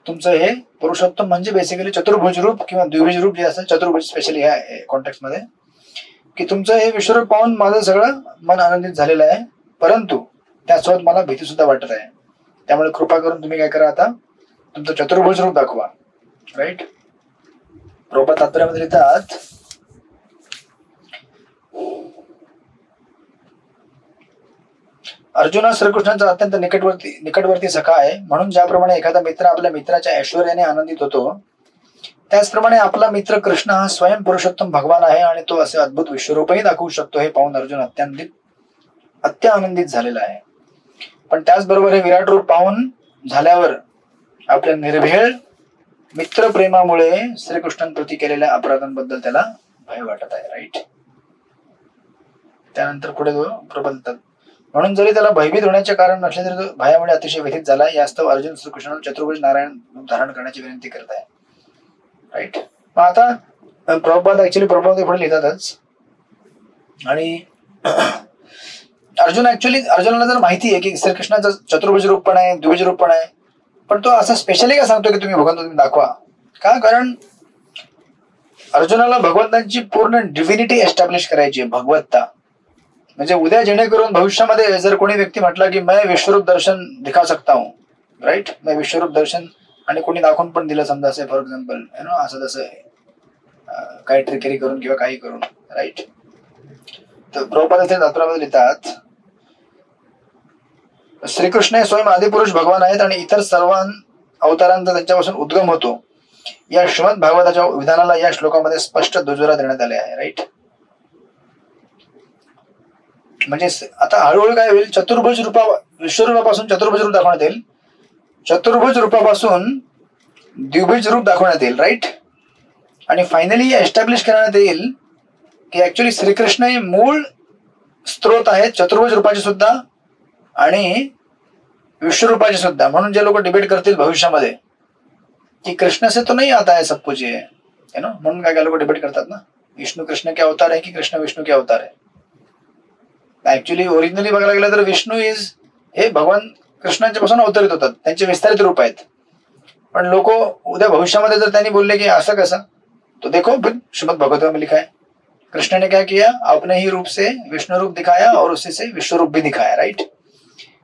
तुमचं हे पुरुषोत्तम म्हणजे बेसिकली चतुर्भुज रूप किंवा द्विभुज रूप जे असतं, चतुर्भुज स्पेशली ह्या कॉन्टेक्स्ट मध्ये, की तुमचं हे विश्वरूप पाहून माझं सगळं मन आनंदित झालेलं आहे. परंतु त्यासोबत मला भीती सुद्धा वाटत आहे. त्यामुळे कृपा करून तुम्ही काय करा, आता तुमचं चतुर्भुज रूप दाखवा. राईट. प्रभुपाद तात्पर्यामध्ये लिहितात, अर्जुन हा श्रीकृष्णांचा अत्यंत निकटवर्ती सखा आहे. म्हणून ज्याप्रमाणे एखादा मित्र आपल्या मित्राच्या ऐश्वर्याने आनंदित होतो, त्याचप्रमाणे आपला मित्र कृष्ण हा स्वयं पुरुषोत्तम भगवान आहे आणि तो असे अद्भुत विश्वरूपही दाखवू शकतो हे पाहून अर्जुन अत्यानंदित झालेला आहे. पण त्याचबरोबर हे विराट रूप पाहून झाल्यावर आपल्या निर्भेळ मित्रप्रेमामुळे श्रीकृष्णांप्रती केलेल्या अपराधांबद्दल त्याला भय वाटत आहे. राईट. त्यानंतर पुढे प्रबलतात, म्हणून जरी त्याला भयभीत होण्याचे कारण नसले तरी तो भयामुळे अतिशय व्यथित झाला. यास्तव अर्जुन श्रीकृष्णाला चतुर्भुज नारायण धारण करण्याची विनंती करत आहे. राईट. मग आता प्रभुपाद पुढे लिहितातच, आणि अर्जुनाला जर माहिती आहे की श्रीकृष्णाचं चतुर्भुज रूप पण आहे, द्विभुज रूप पण आहे, पण तो असं स्पेशली का सांगतो की तुम्ही भगवंत दाखवा का? कारण अर्जुनाला भगवंतांची पूर्ण डिव्हिनिटी एस्टॅब्लिश करायची, भगवत्ता. म्हणजे उद्या जेणेकरून भविष्यामध्ये जर कोणी व्यक्ती म्हटला की मैं विश्वरूप दर्शन दिखा सकता हूँ, राईट, मैं विश्वरूप दर्शन, आणि कोणी दाखवून पण दिलं समजा असे, फॉर एक्झाम्पल असं तसं काही ट्रिकरी करून किंवा काही करून, राईट. तर प्रभुपाद इथे तात्पर्यामध्ये लिहितात, श्रीकृष्ण हे स्वयं आदिपुरुष भगवान आहेत आणि इतर सर्व अवतारांचा त्यांच्यापासून उद्गम होतो. या श्रीमद भागवताच्या विधानाला या श्लोकामध्ये स्पष्ट दुजोरा देण्यात आले आहे. राईट. म्हणजे आता हळूहळू काय होईल, विश्वरूपापासून चतुर्भुज रूप दाखवण्यात येईल, चतुर्भुज रूपापासून द्विभुज रूप दाखवण्यात येईल. राईट. आणि फायनली एस्टॅब्लिश करण्यात येईल की ऍक्च्युली श्रीकृष्ण हे मूळ स्त्रोत आहेत चतुर्भुज रूपाचे सुद्धा आणि विश्वरूपाचे सुद्धा. म्हणून जे लोक डिबेट करतील भविष्यामध्ये कि कृष्ण से तो नहीं आता है सब कुछ ये, म्हणून काय लोक डिबेट करतात ना, विष्णू कृष्ण के अवतार आहे की कृष्ण विष्णू के अवतार आहे. ऍक्च्युली ओरिजिनली बघायला गेलं तर विष्णू हे भगवान कृष्णांच्या पासून अवतरित होतात, त्यांचे विस्तारित रूप आहेत. पण लोक उद्या भविष्यामध्ये जर त्यांनी बोलले की असं कसं, तो देखो श्रीमद भगवत में लिखा है, कृष्ण ने क्या किया, अपने ही रूप से विष्णु रूप दिखाया और उसी से विश्व रूप भी दिखाया. राइट.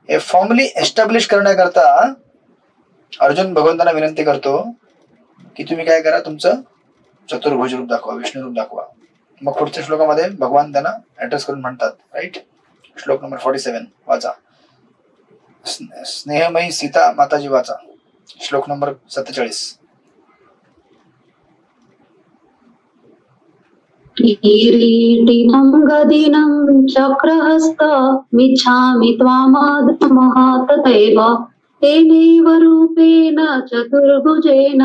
हे फॉर्मली एस्टॅब्लिश करण्याकरता अर्जुन भगवंतांना विनंती करतो की तुम्ही काय करा, तुमचं चतुर्भुज रूप दाखवा, विष्णू रूप दाखवा. मग पुढच्या श्लोकामध्ये भगवान त्यांना ऍड्रेस करून म्हणतात. राईट. श्लोक नंबर 47 वाचा, स्नेहमयी सीता माताजी वाचा, श्लोक नंबर 47. किरीटिनं गदिनं चक्रहस्त मिच्छामि त्वामहतमः तथैव तेनैव रूपेण चतुर्भुजेन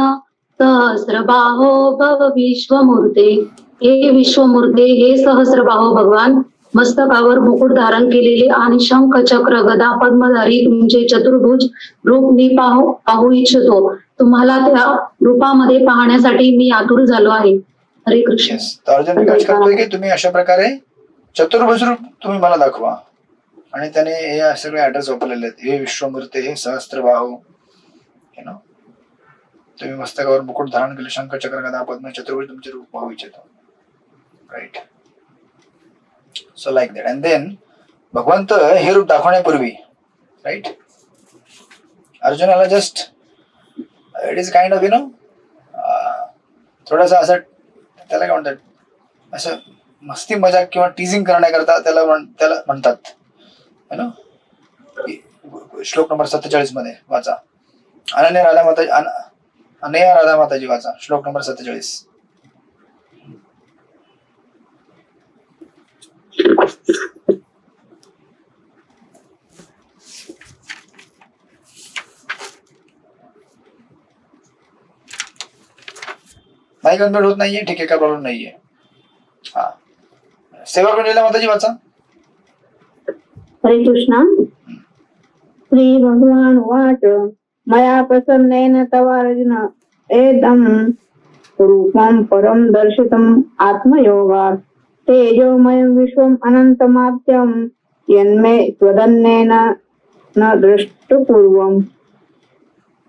सहस्रबाहो भव विश्वमूर्ते. हे विश्वमूर्ते, हे सहस्रबाहो भगवान, मस्तकावर मुकुट धारण केलेले आणि शंख चक्र गदा पद्मधारी तुमचे चतुर्भुज रूप मी पाहू इच्छितो. तुम्हाला त्या रूपामध्ये पाहण्यासाठी मी आतुर झालो आहे. हरे कृष्ण. अर्जुन विकास करतोय की तुम्ही अशा प्रकारे चतुर्भुज रूप तुम्ही मला दाखवा, आणि त्याने हे सगळे ऍड्रेस वापरलेले आहेत. हे विश्वमूर्ते, हे सहस्त्रबाहू, तुम्ही मस्तकावर मुकुट धारण केले, शंख चक्र गदा पद्म चतुर्भुज तुमचे रूप पाहू इच्छितो. Right. So like that. And then भगवंत हे रूप दाखवण्यापूर्वी, राईट, अर्जुनाला just it is kind of थोडासा असं, त्याला काय म्हणतात, असं मस्ती मजाक किंवा टीजिंग करण्याकरता त्याला म्हणतात. श्लोक नंबर 47 मध्ये वाचा, अनन्या राधा माताजी वाचा, श्लोक नंबर 47. नाही कन्वर्ट होत नाहीये, ठीक आहे, काय प्रॉब्लेम नाहीये. हा, सेवा कुंजला माताजी वाचा. हरे कृष्ण. श्री भगवान वाच, मया प्रसन्नेन तव अर्जुन एदं रूपं परम दर्शितम् आत्मयोगात् तेजोमयं विश्वम् अनन्तमाद्यं यन्मे त्वदन्येन न दृष्टपूर्वम्.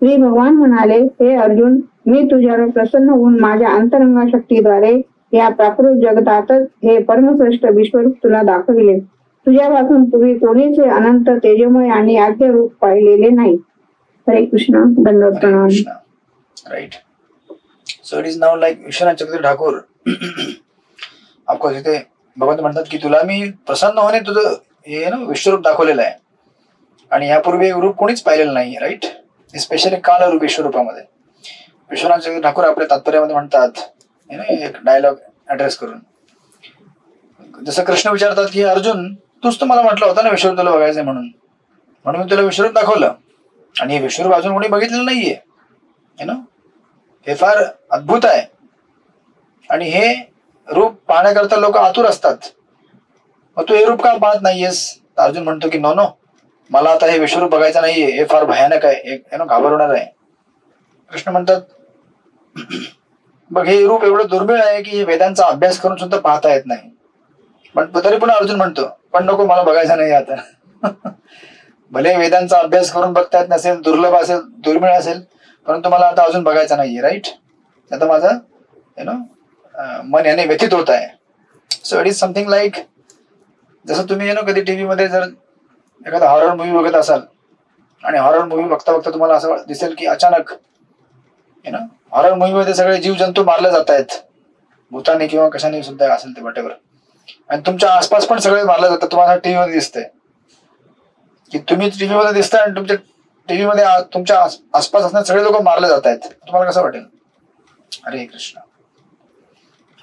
श्री भगवान म्हणाले, हे अर्जुन, मी तुझ्यावर प्रसन्न होऊन माझ्या अंतरंग शक्तीद्वारे या प्राकृत जगतातच हे परमश्रेष्ठ विश्वरूप तुला दाखविले. तुझ्यापासून पूर्वी कोणीच अनंत तेजमय आणि आद्य रूप पाहिलेले नाही. हरे कृष्ण. दंडवत प्रणाम. Right. So it is now like Vishwanath Chakravarti Thakur of course इथे भगवंत म्हणतात की तुला मी प्रसन्न होणे तुझं हे ना विश्वरूप दाखवलेलं आहे आणि यापूर्वी रूप कोणीच पाहिलेलं नाही. राईट. स्पेशली काल रूप विश्वरूपामध्ये विश्वनाथ चक्रवर्ती ठाकूर आपल्या तात्पर्यामध्ये म्हणतात एक डायलॉग ऍड्रेस करून, जसं कृष्ण विचारतात की अर्जुन तूच तर मला म्हटलं होतं ना विश्वरूप तुला बघायचंय म्हणून मी तुला विश्वरूप दाखवलं आणि हे विश्वरूप अजून कोणी बघितलेलं नाहीये. हे फार अद्भुत आहे आणि हे रूप पाहण्याकरता लोक आतुर असतात. मग तू हे रूप का पाहत नाहीयेस? अर्जुन म्हणतो की नो मला आता हे विश्वरूप बघायचं नाहीये, हे फार भयानक आहे, घाबरवणार आहे. कृष्ण म्हणतात बघ हे रूप एवढं दुर्मिळ आहे की वेदांचा अभ्यास करून सुद्धा पाहता येत नाही. पण तरी पण अर्जुन म्हणतो पण नको मला बघायचं नाही आता. भले वेदांचा अभ्यास करून बघता येत नसेल, दुर्लभ असेल, दुर्मिळ असेल, परंतु मला आता अजून बघायचं नाहीये. राईट. आता माझं मन याने व्यथित होत आहे. So it is something like जसं तुम्ही कधी टीव्ही मध्ये जर एखादा हॉरर मूवी बघत असाल आणि हॉरर मूवी बघता बघता तुम्हाला असं दिसेल की अचानक हॉरर मूवी मध्ये सगळे जीवजंतू मारले जात आहेत, भूताने किंवा कशाने सुद्धा असेल ते वटेवर, आणि तुमच्या आसपास पण सगळे मारले जातात. तुम्हाला टीव्ही मध्ये दिसतंय की तुम्ही टीव्ही मध्ये दिसताय आणि तुमच्या टीव्ही मध्ये तुमच्या आसपास असणारे सगळे लोक मारले जात आहेत. तुम्हाला कसं वाटेल? हरे कृष्ण.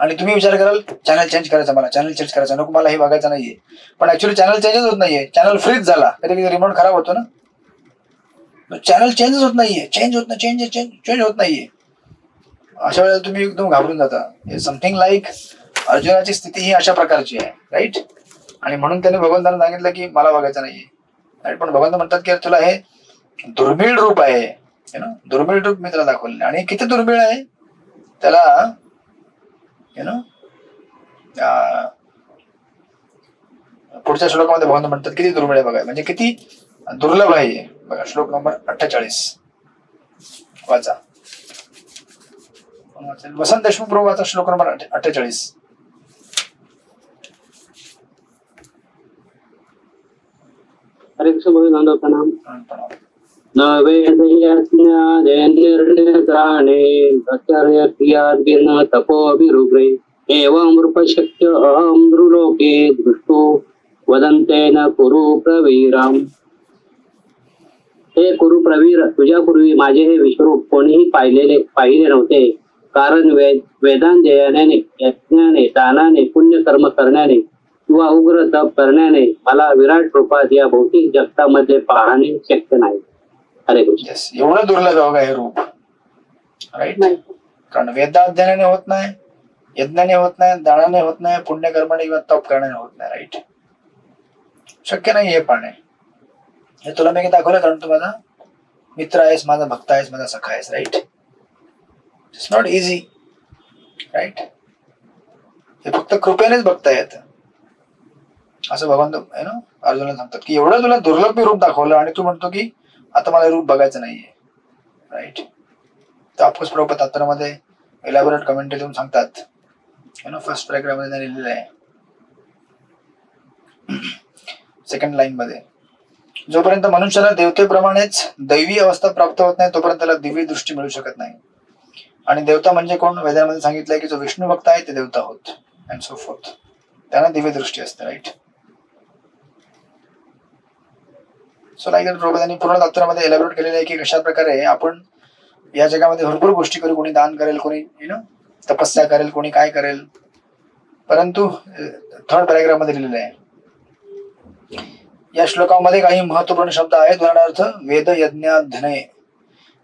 आणि तुम्ही विचार कराल चॅनल चेंज करायचा, मला चॅनल चेंज करायचा, नको मला हे बघायचं नाहीये. पण ऍक्च्युली चॅनल चेंजच होत नाहीये, चॅनल फ्रीज झाला. कधी कधी रिमोट खराब होतो ना, चॅनल चेंजच होत नाहीये, चेंज होत नाहीये. अशा वेळेला तुम्ही एकदम घाबरून जाता. समथिंग लाईक अर्जुनाची स्थिती ही अशा प्रकारची आहे. राईट. आणि म्हणून त्याने भगवंतांना सांगितलं की मला बघायचं नाहीये. राईट. पण भगवंत म्हणतात की तुला हे दुर्मिळ रूप आहे, दुर्मिळ रूप मी त्याला दाखवले. आणि किती दुर्मिळ आहे त्याला पुढच्या श्लोकामध्ये भगवंत म्हणतात किती दुर्मिळ आहे बघा, म्हणजे किती दुर्लभ आहे बघा. श्लोक नंबर 48 वाचा. वसंत देशमुख प्रभू वाचा श्लोक नंबर 48. हरे कृष्ण. भगवान प्रणाम. न वेदयाज्ञादेन्द्रियत्राणे तपोभिरुग्रे एवं रूपशक्य अहं नृलोके दृष्टो वदन्ते न कुरु प्रवीराम. हे कुरु प्रवीर, तुझ्यापूर्वी माझे हे विश्वरूप कोणीही पाहिले नव्हते. कारण वेदाध्ययनाने, यज्ञाने, दानाने, पुण्य कर्म करण्याने किंवा उग्र तप करण्याने मला विराट रूपात या भौतिक जगतामध्ये पाहणे शक्य नाही. हरे कृष्ण. एवढं दुर्लभ बघा हे रूप. राईट. कारण वेदाध्ययनाने होत नाही, यज्ञाने होत नाही, दानाने होत नाही, पुण्यकर्माने किंवा तप करण्याने होत नाही. राईट. शक्य नाही हे पाहणे. हे तुला मी दाखवलं कारण तू माझा मित्र आहेस, माझा भक्त आहेस, माझा सखा आहेस. Right. It's not easy. Right. हे फक्त कृपेनेच बघता येतं असं भगवंत अर्जुनाला सांगतात की एवढं तुला दुर्लभ रूप दाखवलं आणि तू म्हणतो की आता मला रूप बघायचं नाहीये. राईट. तर ऑफकोर्स प्रभुपाद तात्पर्यामध्ये एलॅबोरेट कमेंटरी देऊन सांगतात, फर्स्ट पॅराग्राफ मध्ये लिहिलेलं आहे सेकंड लाईन मध्ये, जोपर्यंत मनुष्याला देवतेप्रमाणेच दैवी अवस्था प्राप्त होत नाही तोपर्यंत त्याला दिव्य दृष्टी मिळू शकत नाही. आणि देवता म्हणजे कोण? वेदामध्ये सांगितलंय की जो विष्णू भक्त आहे ते देवता होत अँड सो फोर्थ. त्यांना दिव्य दृष्टी असते. राईट. सो लाईक प्रभुपादांनी पूर्ण तात्पर्यामध्ये एलॅबोरेट केलेलं आहे की कशा प्रकारे आपण या जगामध्ये भरपूर गोष्टी करू, कोणी दान करेल, कोणी तपस्या करेल, कोणी काय करेल, परंतु थर्ड पॅराग्राफ मध्ये लिहिलेलं आहे या श्लोकामध्ये काही महत्वपूर्ण शब्द आहेत. उदाहरणार्थ वेद यज्ञाध्ययन,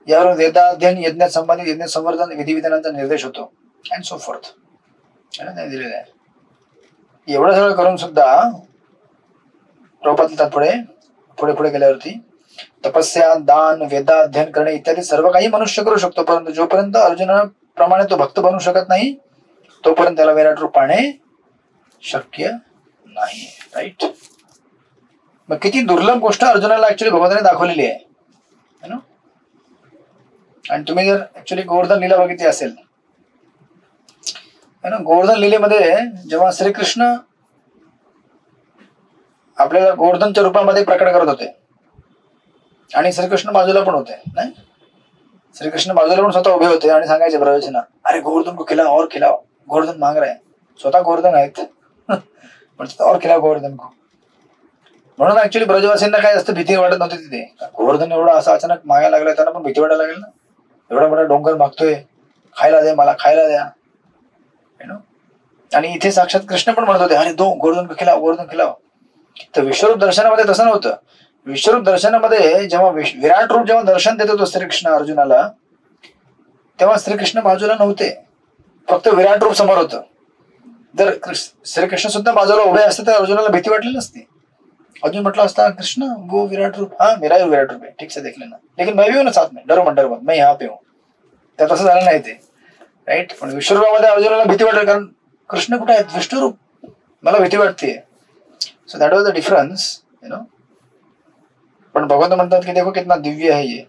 यावरून वेदाध्ययन, यज्ञात संबंधित यज्ञ संवर्धन, विधिविधानांचा निर्देश होतो अँड सो फोर्थ दिलेलं आहे. एवढं सगळं करून सुद्धा प्रभुपाद पुढे पुढे गेल्यावरती तपस्या, दान, वेदाध्ययन करणे इत्यादी सर्व काही मनुष्य करू शकतो, परंतु जोपर्यंत अर्जुनाप्रमाणे तो भक्त बनू शकत नाही तोपर्यंत त्याला विराट रूप पाहणे शक्य नाही. राईट. मग किती दुर्लभ गोष्ट अर्जुनाला ऍक्च्युली भगवंताने दाखवलेली आहे. आणि तुम्ही जर ऍक्च्युली गोवर्धन लीला बघितली असेल, गोवर्धन लीलेमध्ये जेव्हा श्रीकृष्ण आपल्याला गोवर्धनच्या रूपामध्ये प्रकट करत होते आणि श्रीकृष्ण बाजूला पण होते नाही. श्रीकृष्ण बाजूला पण स्वतः उभे होते आणि सांगायचे ब्रजवचना, अरे गोवर्धन को खिलाओ और खिलाओ, गोवर्धन मांग रहे, स्वतः गोवर्धन आहेत पण और खिलाओ गोवर्धन को. म्हणून ऍक्च्युली ब्रजवासींना काय जास्त भीती वाटत नव्हती तिथे. गोवर्धन एवढा असं अचानक मागायला लागला, त्यांना पण भीती वाटायला लागेल ना. एवढा मोठा डोंगर मागतोय, खायला द्या मला, खायला द्या. आणि इथे साक्षात कृष्ण पण म्हणत होते, अरे दो गोवर्धन को खिलाओ, गोवर्धन खिलाओ. तर विश्वरूप दर्शनामध्ये तसं नव्हतं. विश्वरूप दर्शनामध्ये जेव्हा विराट रूप जेव्हा दर्शन देत होतो श्रीकृष्ण अर्जुनाला, तेव्हा श्रीकृष्ण बाजूला नव्हते, फक्त विराट रूप समोर होतं. जर श्रीकृष्ण सुद्धा बाजूला उभे असते तर अर्जुनाला भीती वाटली नसती. अर्जुन म्हटलं असता, कृष्ण वो विराट रूप, हाँ मेरा ही विराट रूप है, ठीक से देख लेना, लेकिन मैं भी हूं ना साथ में, डरो मत मैं यहाँ पे हूँ. तर तसं झालं नाही ते, राईट. पण विश्वरूपामध्ये अर्जुनाला भीती वाटेल, कारण कृष्ण कुठे आहेत, विष्णुरूप, मला भीती वाटते. So that was the difference, पण भगवान म्हणतात की देखो कितना दिव्य है ये,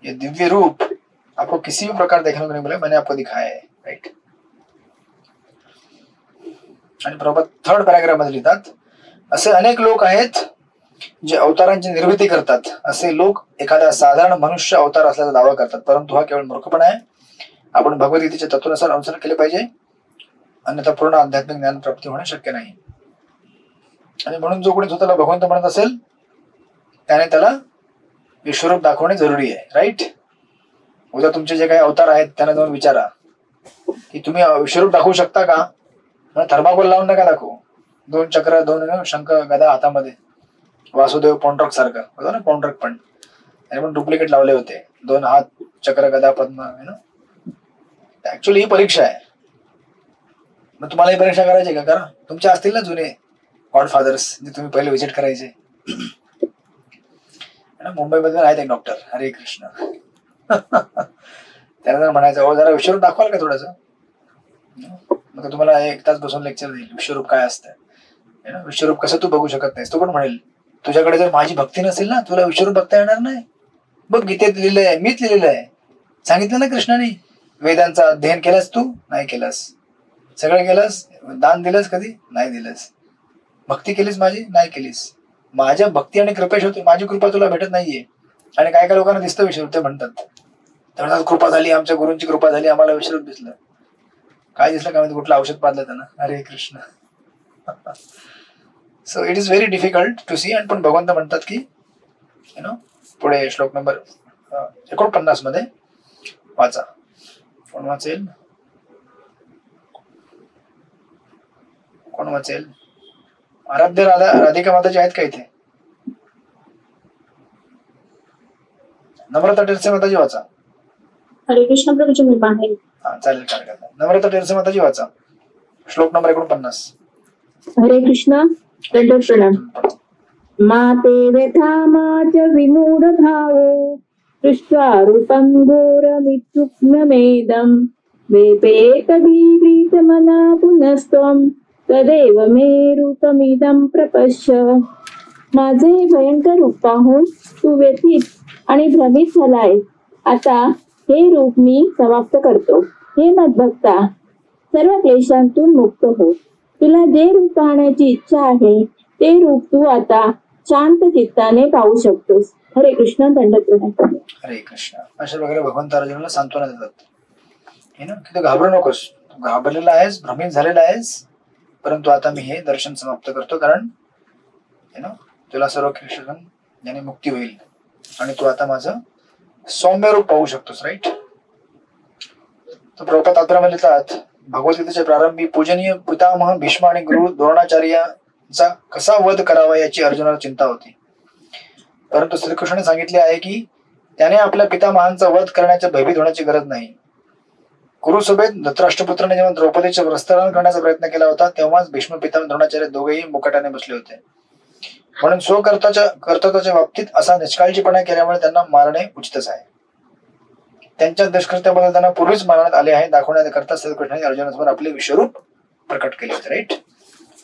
ये दिव्य रूप आपको किसी भी प्रकार देखने को नहीं मिले, मैंने आपको दिखाया है, राइट. आणि प्रभात थर्ड पॅराग्राफ मध्ये लिहितात, असे अनेक लोक आहेत जे अवतारांची निर्मिती करतात. असे लोक एखादा साधारण मनुष्य अवतार असल्याचा दावा करतात, परंतु हा केवळ मूर्खपणा आहे. आपण भगवद्गीतेच्या तत्वानुसार अनुसरण केले पाहिजे, अन्यथा पूर्ण आध्यात्मिक ज्ञान प्राप्ती होणे शक्य नाही. आणि म्हणून जो कोणी स्वतःला भगवंत म्हणत असेल त्याने त्याला विश्वरूप दाखवणे जरुरी आहे, राईट. उद्या तुमचे जे काही अवतार आहेत त्यांना जाऊन विचारा की तुम्ही विश्वरूप दाखवू शकता का. थर्माकोल लावून नका दाखवू, 2 चक्र 2 शंख गदा हातामध्ये, वासुदेव पौंड्रक सारखं होतं ना, पौंड्रक पण त्याने पण डुप्लिकेट लावले होते, 2 हात चक्र गदा पद्म. ऍक्च्युली ही परीक्षा आहे. मग तुम्हाला ही परीक्षा करायची का, करा. तुमचे असतील ना जुने गॉडफादर्स जे तुम्ही पहिले व्हिजिट करायचे. मुंबईमध्ये आहेत एक डॉक्टर, हरे कृष्ण, त्यांना जर म्हणायचं जरा विश्वरूप दाखवाल का थोडंसं, मग तुम्हाला 1 तास बसून लेक्चर देईल विश्वरूप काय असतं, विश्वरूप कसं तू बघू शकत नाहीस. तो पण म्हणेल तुझ्याकडे जर माझी भक्ती नसेल ना तुला विश्वरूप बघता येणार नाही. बघ गीतेत लिहिलंय आहे, मीच लिहिलेलं आहे, सांगितलं ना कृष्णाने. वेदांचं अध्ययन केलंस तू, नाही केलंस. सगळं केलंस, दान दिलंस कधी, नाही दिलंस. भक्ती केलीस माझी, नाही केलीस. माझ्या भक्ती आणि कृपेश होते, माझी कृपा तुला भेटत नाहीये. आणि काय काय लोकांना दिसतं विश्वरूप, ते म्हणतात कृपा झाली, आमच्या गुरूंची कृपा झाली, आम्हाला विश्वरूप दिसलं. काय दिसलं काय माहिती, कुठलं औषध पाजलं त्यांना, Hare Krishna. So it is very difficult to see. आणि पण भगवंत म्हणतात की पुढे श्लोक नंबर 49 मध्ये वाचा. कोण वाचेल, कोण वाचेल. आराध्य राधिका माताजी आहेत का इथे. नम्रता टेरसे माताजी वाचा. हरे कृष्ण प्रभूजी, मी बाहेर. हा चालेल, काय करता. नम्रता टेरसे माताजी वाचा श्लोक नंबर 49. हरे कृष्ण, दंडवत प्रणाम. माते व्यथा माच विमूढ भावो दृष्ट्वा रूपं घोरमित्युक्तमेदं वेपेतदी प्रीतमना पुनस्त्वं तदेव मे रूपमिदं प्रपश्य. माझे भयंकर रूप पाहून तू व्यथित आणि भ्रमित झालाय. आता हे रूप मी समाप्त करतो. हे मद्भक्ता, सर्व क्लेशांतून मुक्त हो. तुला जे रूप पाहण्याची इच्छा आहे ते रूप तू आता शांत चित्ताने पाहू शकतोस. हरे कृष्ण, दंडवत प्रणाम. हरे कृष्ण. अशा प्रकारे भगवंत अर्जुनाला सांत्वना देतात की तू घाबरू नकोस, तू घाबरलेला आहेस, भ्रमित झालेला आहेस, परंतु आता मी हे दर्शन समाप्त करतो, कारण तुला सर्व क्लेशातून याने मुक्ती होईल आणि तू आता माझं सौम्य रूप पाहू शकतोस, राईट. तर प्रभुपाद तात्पर्यामध्ये लिहितात, भगवद्गीतेच्या प्रारंभी पूजनीय पितामह भीष्म आणि गुरु द्रोणाचार्यांचा कसा वध करावा याची अर्जुनाला चिंता होती. परंतु श्रीकृष्णाने सांगितले आहे की त्याने आपल्या पितामहांचा वध करण्याच्या भयभीत होण्याची गरज नाही. कुरुसभेत धृतराष्ट्रपुत्राने जेव्हा द्रौपदीचे वस्त्रहरण करण्याचा प्रयत्न केला होता तेव्हाच भीष्म पितामह द्रोणाचार्य दोघेही मुकाट्याने बसले होते. म्हणून कर्तव्याच्या बाबतीत असा निष्काळजीपणा केल्यामुळे त्यांना मारणे उचितच आहे. त्यांच्या दुष्कृत्याबद्दल त्यांना पूर्वीच मारण्यात आले आहे दाखवण्याकरता श्रीकृष्णाने अर्जुनासमोर आपले विश्वरूप प्रकट केले होते, राईट.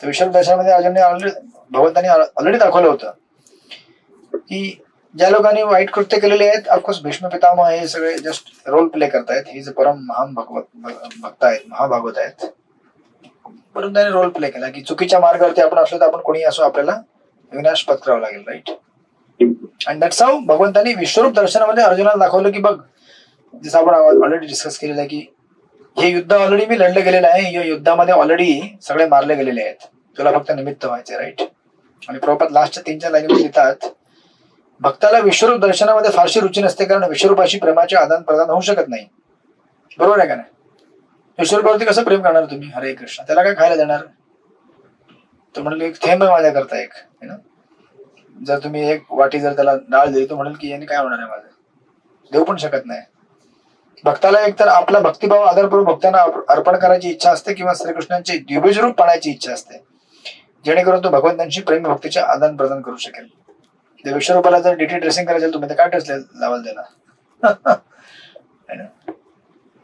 तर विश्वरूप दर्शनामध्ये अर्जुनाने भगवंतांनी ऑलरेडी दाखवलं होतं की ज्या लोकांनी वाईट कृत्य केलेले आहेत, ऑफकोर्स भीष्म पितामह हे सगळे जस्ट रोल प्ले करतायत. ही जे परम महान भक्त आहेत, महाभागवत आहेत. परंतु त्याने रोल प्ले केला की चुकीच्या मार्गावरती आपण असलो तर आपण कोणी असो आपल्याला विनाश पत्करावा लागेल. राईट. आणि दॅट्स हाऊ भगवंतांनी विश्वरूप दर्शनामध्ये अर्जुनाला दाखवलं की बघ, जसं आपण ऑलरेडी डिस्कस केलेलं आहे की हे युद्ध ऑलरेडी मी लढलं गेलेलं आहे, या युद्धामध्ये ऑलरेडी सगळे मारले गेलेले आहेत, तुला फक्त निमित्त व्हायचे. राईट. आणि प्रभुपाद लास्टच्या 3-4 लाईनीमध्ये लिहितात, भक्ताला विश्वरूप दर्शनामध्ये फारशी रुची नसते कारण विश्वरूपाशी प्रेमाचे आदान प्रदान होऊ शकत नाही. बरोबर आहे का नाही? विश्वरूपावरती कसं प्रेम करणार तुम्ही? हरे कृष्ण. त्याला काय खायला देणार? तो म्हणेल एक थेंब आहे माझ्या करता एक. जर तुम्ही एक वाटी जर त्याला डाळ दिली तो म्हणेल की याने काय होणार आहे माझं? देऊ पण शकत नाही. भक्ताला एकतर आपला भक्तिभाव आदरपूर्वक भक्तांना अर्पण करायची इच्छा असते किंवा श्रीकृष्णांचे द्विभुज रूप पाहण्याची इच्छा असते, जेणेकरून तो भगवंतांची प्रेम भक्तीचे आदान प्रदान करू शकेल. त्या विश्वरूपाला जर डीटी ड्रेसिंग करायचं तुम्ही तर काय ड्रेस लावाल त्याला?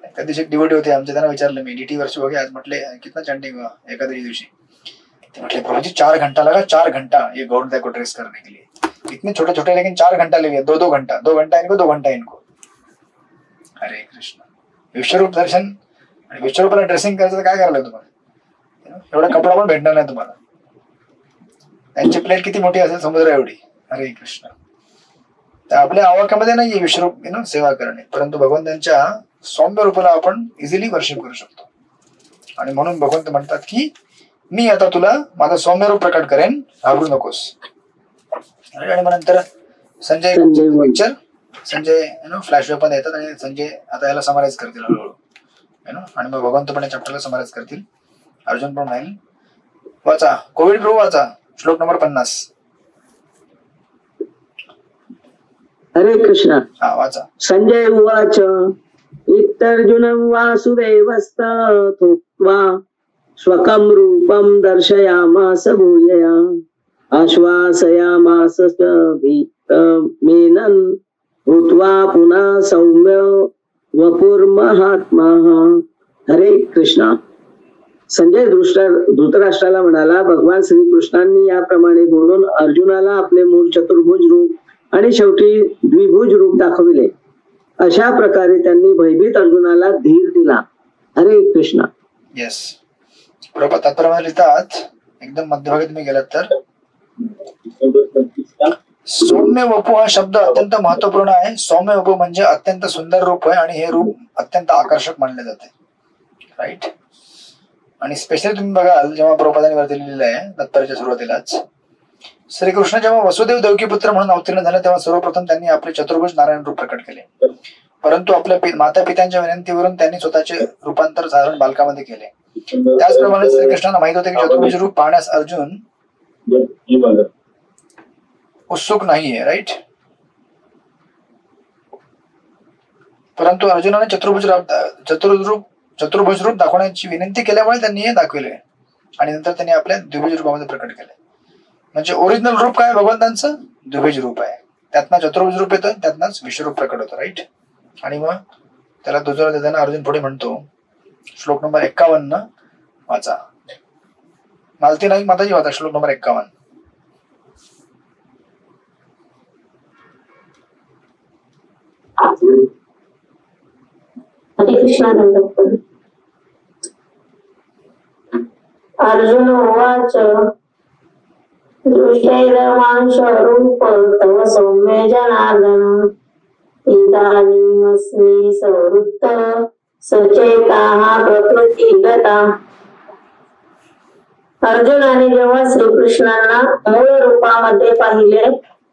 त्या दिवशी एक डिवोटी होते आमच्या, त्यांना विचारलं मी डीटी वर्ष हो गया आज, म्हटले कितना चैंटिंग हुआ एकादशी दिवशी? ते म्हटले प्रभुजी 4 घंटा लगा, 4 घंटा ये गौड़ को ड्रेस करने के लिए, इतने छोटे छोटे लेकिन 4 घंटा ले लिया, 2 घंटा, 2 घंटा इनको, 2 घंटा इनको. हरे कृष्ण. विश्वरूप दर्शन आणि विश्वरूपाला ड्रेसिंग करायचं तर काय करायला तुम्हाला? एवढा कपडा पण भेटणार नाही तुम्हाला. त्यांची प्लेट किती मोठी असेल समुद्र एवढी. हरे कृष्ण. तर आपल्या आवाक्यामध्ये नाहीये विश्वरूप सेवा करणे, परंतु भगवंतांच्या सौम्य रूपाला आपण इझिली वर्शिप करू शकतो. आणि म्हणून भगवंत म्हणतात की मी आता तुला माझं सौम्य रूप प्रकट करेन, घाबरू नकोस. आणि मग नंतर संजय पिक्चर, संजय फ्लॅश पण येतात आणि संजय आता याला समराईज करतील हळूहळू. आणि मग भगवंत पण या चॅप्टरला समराईज करतील. अर्जुन पण राहील. वाचा कोविड प्रभू वाचा श्लोक नंबर 50. हरे कृष्ण. हा वाचा. संजय उवाच इत्तर्जुनं वासुदेवस्तथोक्त्वा स्वकं रूपं दर्शयामास भूयया आश्वासयामास च भीतमेनं भूत्वा पुनः सौम्य वपुर्महात्मः. हरे कृष्ण. संजय धृतराष्ट्राला म्हणाला, भगवान श्रीकृष्णांनी याप्रमाणे बोलून अर्जुनाला आपले मूळ चतुर्भुज रूप आणि शेवटी द्विभुज रूप दाखविले. अशा प्रकारे त्यांनी भयभीत अर्जुनाला धीर दिला. हरे कृष्ण. येस. बरोबर. तात्पर्य लिहितात एकदम मध्यभागी तुम्ही गेलात तर सौम्य वपू हा शब्द अत्यंत महत्वपूर्ण आहे. सौम्य वपू म्हणजे अत्यंत सुंदर रूप आहे आणि हे रूप अत्यंत आकर्षक मानले जाते. राईट. आणि स्पेशली तुम्ही बघाल जेव्हा प्रभुपादांनी वरती लिहिलेलं आहे तात्पर्याच्या सुरुवातीलाच, श्रीकृष्ण जेव्हा वसुदेव देवकीपुत्र म्हणून अवतीर्ण झाले तेव्हा सर्वप्रथम त्यांनी आपले चतुर्भुज नारायण रूप प्रकट केले, परंतु आपल्या माता पित्यांच्या विनंतीवरून त्यांनी स्वतःचे रूपांतर साधारण बालकामध्ये केले. त्याचप्रमाणे श्रीकृष्णांना माहित होते की चतुर्भुज रूप पाहण्यास अर्जुन उत्सुक नाहीये. राईट. परंतु अर्जुनाने चतुर्भुज रूप दाखवण्याची विनंती केल्यामुळे त्यांनी हे दाखविले आणि नंतर त्यांनी आपल्या द्विभुज रूपामध्ये प्रकट केले. म्हणजे ओरिजिनल रूप काय भगवंतांचं? द्विभुज रूप आहे. त्यातनं चतुर्भुज रूप येतं, त्यातनंच विश्वरूप प्रकट होतं. राईट. आणि मग त्याला दुजोरा देताना अर्जुन पुढे म्हणतो श्लोक नंबर 51 वाचा. मालती नाईक माताजी वाचा श्लोक नंबर 51. हरे कृष्णा. अर्जुन उवाच दृष्टैरमांशरूप तव सौम्य जनार्दन इदानीमस्मि संवृत्त सचेताः प्रकृतिगता. अर्जुनाने जेव्हा श्रीकृष्णांना मूळ रूपामध्ये पाहिले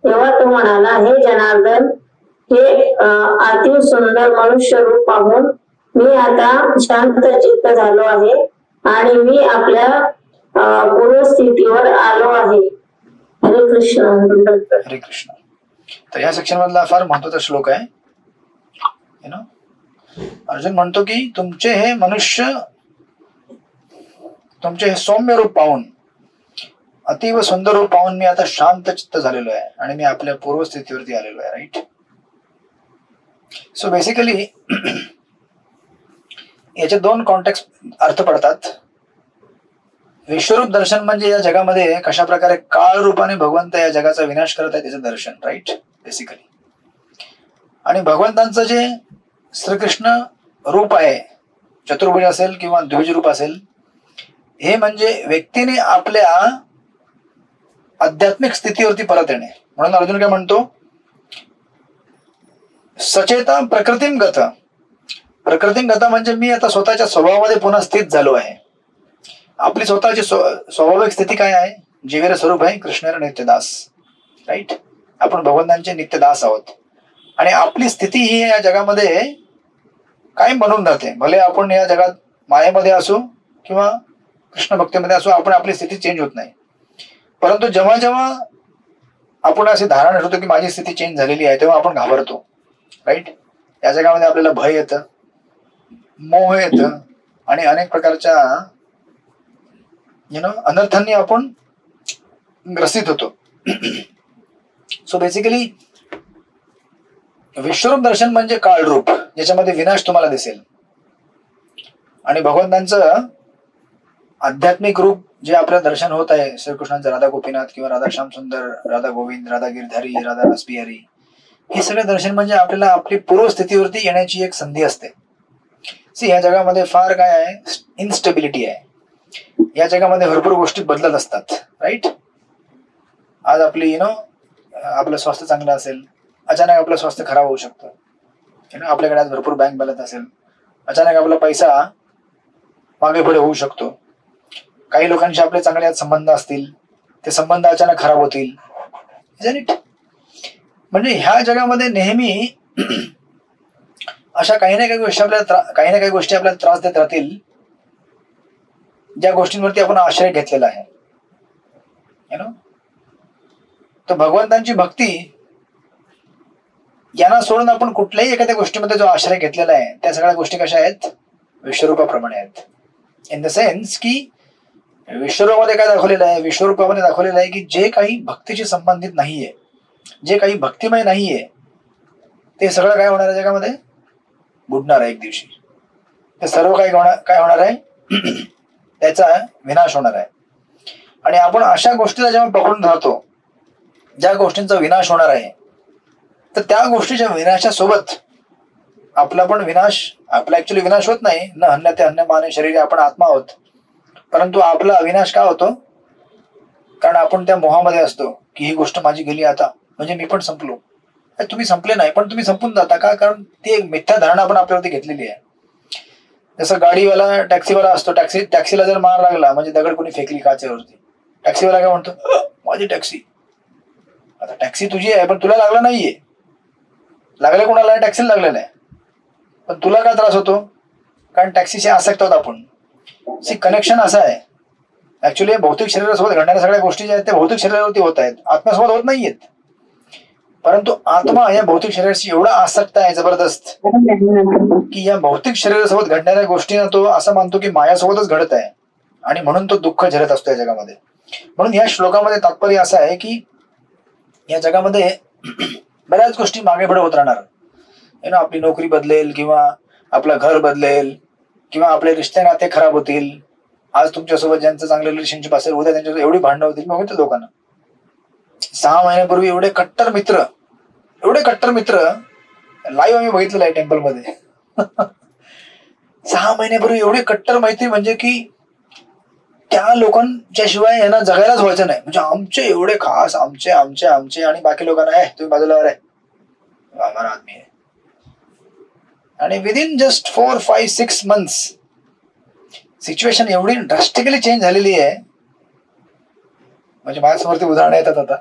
तेव्हा तो म्हणाला, हे जनार्दन, हे अति सुंदर मनुष्य रूप पाहून मी आता शांत चित्त झालो आहे आणि मी आपल्या पूर्वस्थितीवर आलो आहे. हरे कृष्ण. हरे कृष्ण. तर या सेक्शन मधला फार महत्वाचा श्लोक आहे. अर्जुन म्हणतो की तुमचे हे मनुष्य, तुमचे हे सौम्य रूप पाहून, अतिव सुंदर रूप पाहून मी आता शांत चित्त झालेलो आहे आणि मी आपल्या पूर्वस्थितीवरती आलेलो आहे. राईट. सो बेसिकली याचे 2 कॉन्टेक्स्ट अर्थ पडतात. विश्वरूप दर्शन म्हणजे या जगामध्ये कशा प्रकारे काळ रूपाने भगवंत या जगाचा विनाश करत आहे त्याचं दर्शन. राईट. बेसिकली. आणि भगवंतांचं जे श्रीकृष्ण रूप आहे, चतुर्भुज असेल किंवा द्विभुज रूप असेल, हे म्हणजे व्यक्तीने आपल्या आध्यात्मिक स्थितीवरती परत येणे. म्हणून अर्जुन काय म्हणतो, सचेता प्रकृतीम गत. प्रकृतीम गत म्हणजे मी आता स्वतःच्या स्वभावामध्ये पुन्हा स्थित झालो आहे. आपली स्वतःची स्वाभाविक स्थिती काय आहे? जीवेर स्वरूप आहे कृष्णेर नित्यदास. राईट, आपण भगवंतांचे नित्यदास आहोत. आणि आपली स्थिती ही या जगामध्ये कायम बनून राहते. भले आपण या जगात मायेमध्ये असू किंवा कृष्ण भक्तीमध्ये असू, आपण आपली स्थिती चेंज होत नाही. परंतु जेव्हा जेव्हा आपण असे धारणा ठेवतो की माझी स्थिती चेंज झालेली आहे, तेव्हा आपण घाबरतो. राईट, या जगामध्ये आपल्याला भय येतं, मोह येतं आणि अनेक प्रकारच्या अनर्थांनी आपण ग्रसित होतो. सो बेसिकली विश्वरूप दर्शन म्हणजे काळरूप, ज्याच्यामध्ये विनाश तुम्हाला दिसेल. आणि भगवंतांचं आध्यात्मिक रूप जे आपल्याला दर्शन होत आहे, श्रीकृष्णांचं राधा गोपीनाथ किंवा राधा श्याम सुंदर, राधा गोविंद, राधा गिरधारी, राधा रसबिहारी, हे सगळे दर्शन म्हणजे आपल्याला आपली पूर्वस्थितीवरती येण्याची एक संधी असते. या जगामध्ये फार काय आहे, इनस्टेबिलिटी आहे. या जगामध्ये भरपूर गोष्टी बदलत असतात. राईट, आज आपली आपलं स्वास्थ्य चांगलं असेल, अचानक आपलं स्वास्थ्य खराब होऊ शकतं. आपल्याकडे आज भरपूर बँक बॅलन्स असेल, अचानक आपला पैसा मागे पुढे होऊ शकतो. काही लोकांशी आपले चांगले संबंध असतील, ते संबंध अचानक खराब होतील. म्हणजे ह्या जगामध्ये नेहमी अशा काही ना काही गोष्टी आपल्याला त्रास देत राहतील, ज्या गोष्टींवरती आपण आश्रय घेतलेला आहे. तर भगवंतांची भक्ती यांना सोडून आपण कुठल्याही एखाद्या गोष्टीमध्ये जो आश्रय घेतलेला आहे, त्या सगळ्या गोष्टी कशा आहेत? विश्वरूपाप्रमाणे आहेत. इन द सेन्स की विश्वरूपामध्ये काय दाखवलेलं आहे? विश्वरूपामध्ये दाखवलेलं आहे की जे काही भक्तीशी संबंधित नाहीये, जे काही भक्तिमय नाहीये, ते सगळं काय होणार आहे जगामध्ये? बुडणार आहे एक दिवशी. ते सर्व काय होणार आहे? त्याचा विनाश होणार आहे. आणि आपण अशा गोष्टीला जेव्हा पकडून राहतो, ज्या गोष्टींचा विनाश होणार आहे, तर त्या गोष्टीच्या विनाशासोबत आपला पण विनाश, आपला ऍक्च्युली विनाश होत नाही. न हन्यते हन्यमाने शरीर, आपण आत्मा आहोत. परंतु आपला अविनाश का होतो? कारण आपण त्या मोहामध्ये असतो की ही गोष्ट माझी गेली आता, म्हणजे मी पण संपलो. तुम्ही संपले नाही, पण तुम्ही संपून जाता का? कारण ती एक मिथ्या धारणा आपण आपल्यावरती घेतलेली आहे. जसं गाडीवाला टॅक्सीवाला असतो, टॅक्सीला जर मार लागला म्हणजे दगड कोणी फेकली काचेवरती, टॅक्सीवाला काय म्हणतो? माझी टॅक्सी. आता टॅक्सी तुझी आहे, पण तुला लागला नाहीये. लागलं कोणाला? टॅक्सीला लागलेलं आहे. पण तुला काय त्रास होतो? कारण टॅक्सीशी आसक्त आहोत आपण. कनेक्शन असं आहे, ऍक्च्युली भौतिक शरीरासोबत घडणाऱ्या सगळ्या गोष्टी ज्या आहेत त्या भौतिक शरीरावरती होत आहेत, आत्म्यासोबत होत नाहीयेत. परंतु आत्मा या भौतिक शरीराशी एवढा आसक्त आहे जबरदस्त की या भौतिक शरीरासोबत घडणाऱ्या गोष्टींना तो असं मानतो की मायासोबतच घडत आहे, आणि म्हणून तो दुःख झेलत असतो या जगामध्ये. म्हणून या श्लोकामध्ये तात्पर्य असं आहे की या जगामध्ये बऱ्याच गोष्टी मागे पुढे होत राहणार. आपली नोकरी बदलेल किंवा आपलं घर बदलेल किंवा आपले रिश्ते नाते खराब होतील. आज तुमच्यासोबत ज्यांचं चांगलं रिलेशनशिप असेल, उद्या त्यांच्यासोबत एवढी भांडणं होतील. मग होते लोकांना 6 महिन्यापूर्वी एवढे कट्टर मित्र लाईव्ह आम्ही बघितलेलं आहे टेम्पलमध्ये. 6 महिन्यापूर्वी एवढे कट्टर मैत्री, म्हणजे की त्या लोकांच्या शिवाय यांना जगायलाच व्हायचं नाही. म्हणजे आमचे एवढे खास, आमचे आमचे आमचे आणि बाकी लोकांना आहे तुम्ही बाजूला आहे, हमारा आदमी आहे. आणि विदिन जस्ट 4, 5, 6 months सिच्युएशन एवढी ड्रास्टिकली चेंज झालेली आहे. म्हणजे माझ्यासमोरती उदाहरणं येतात आता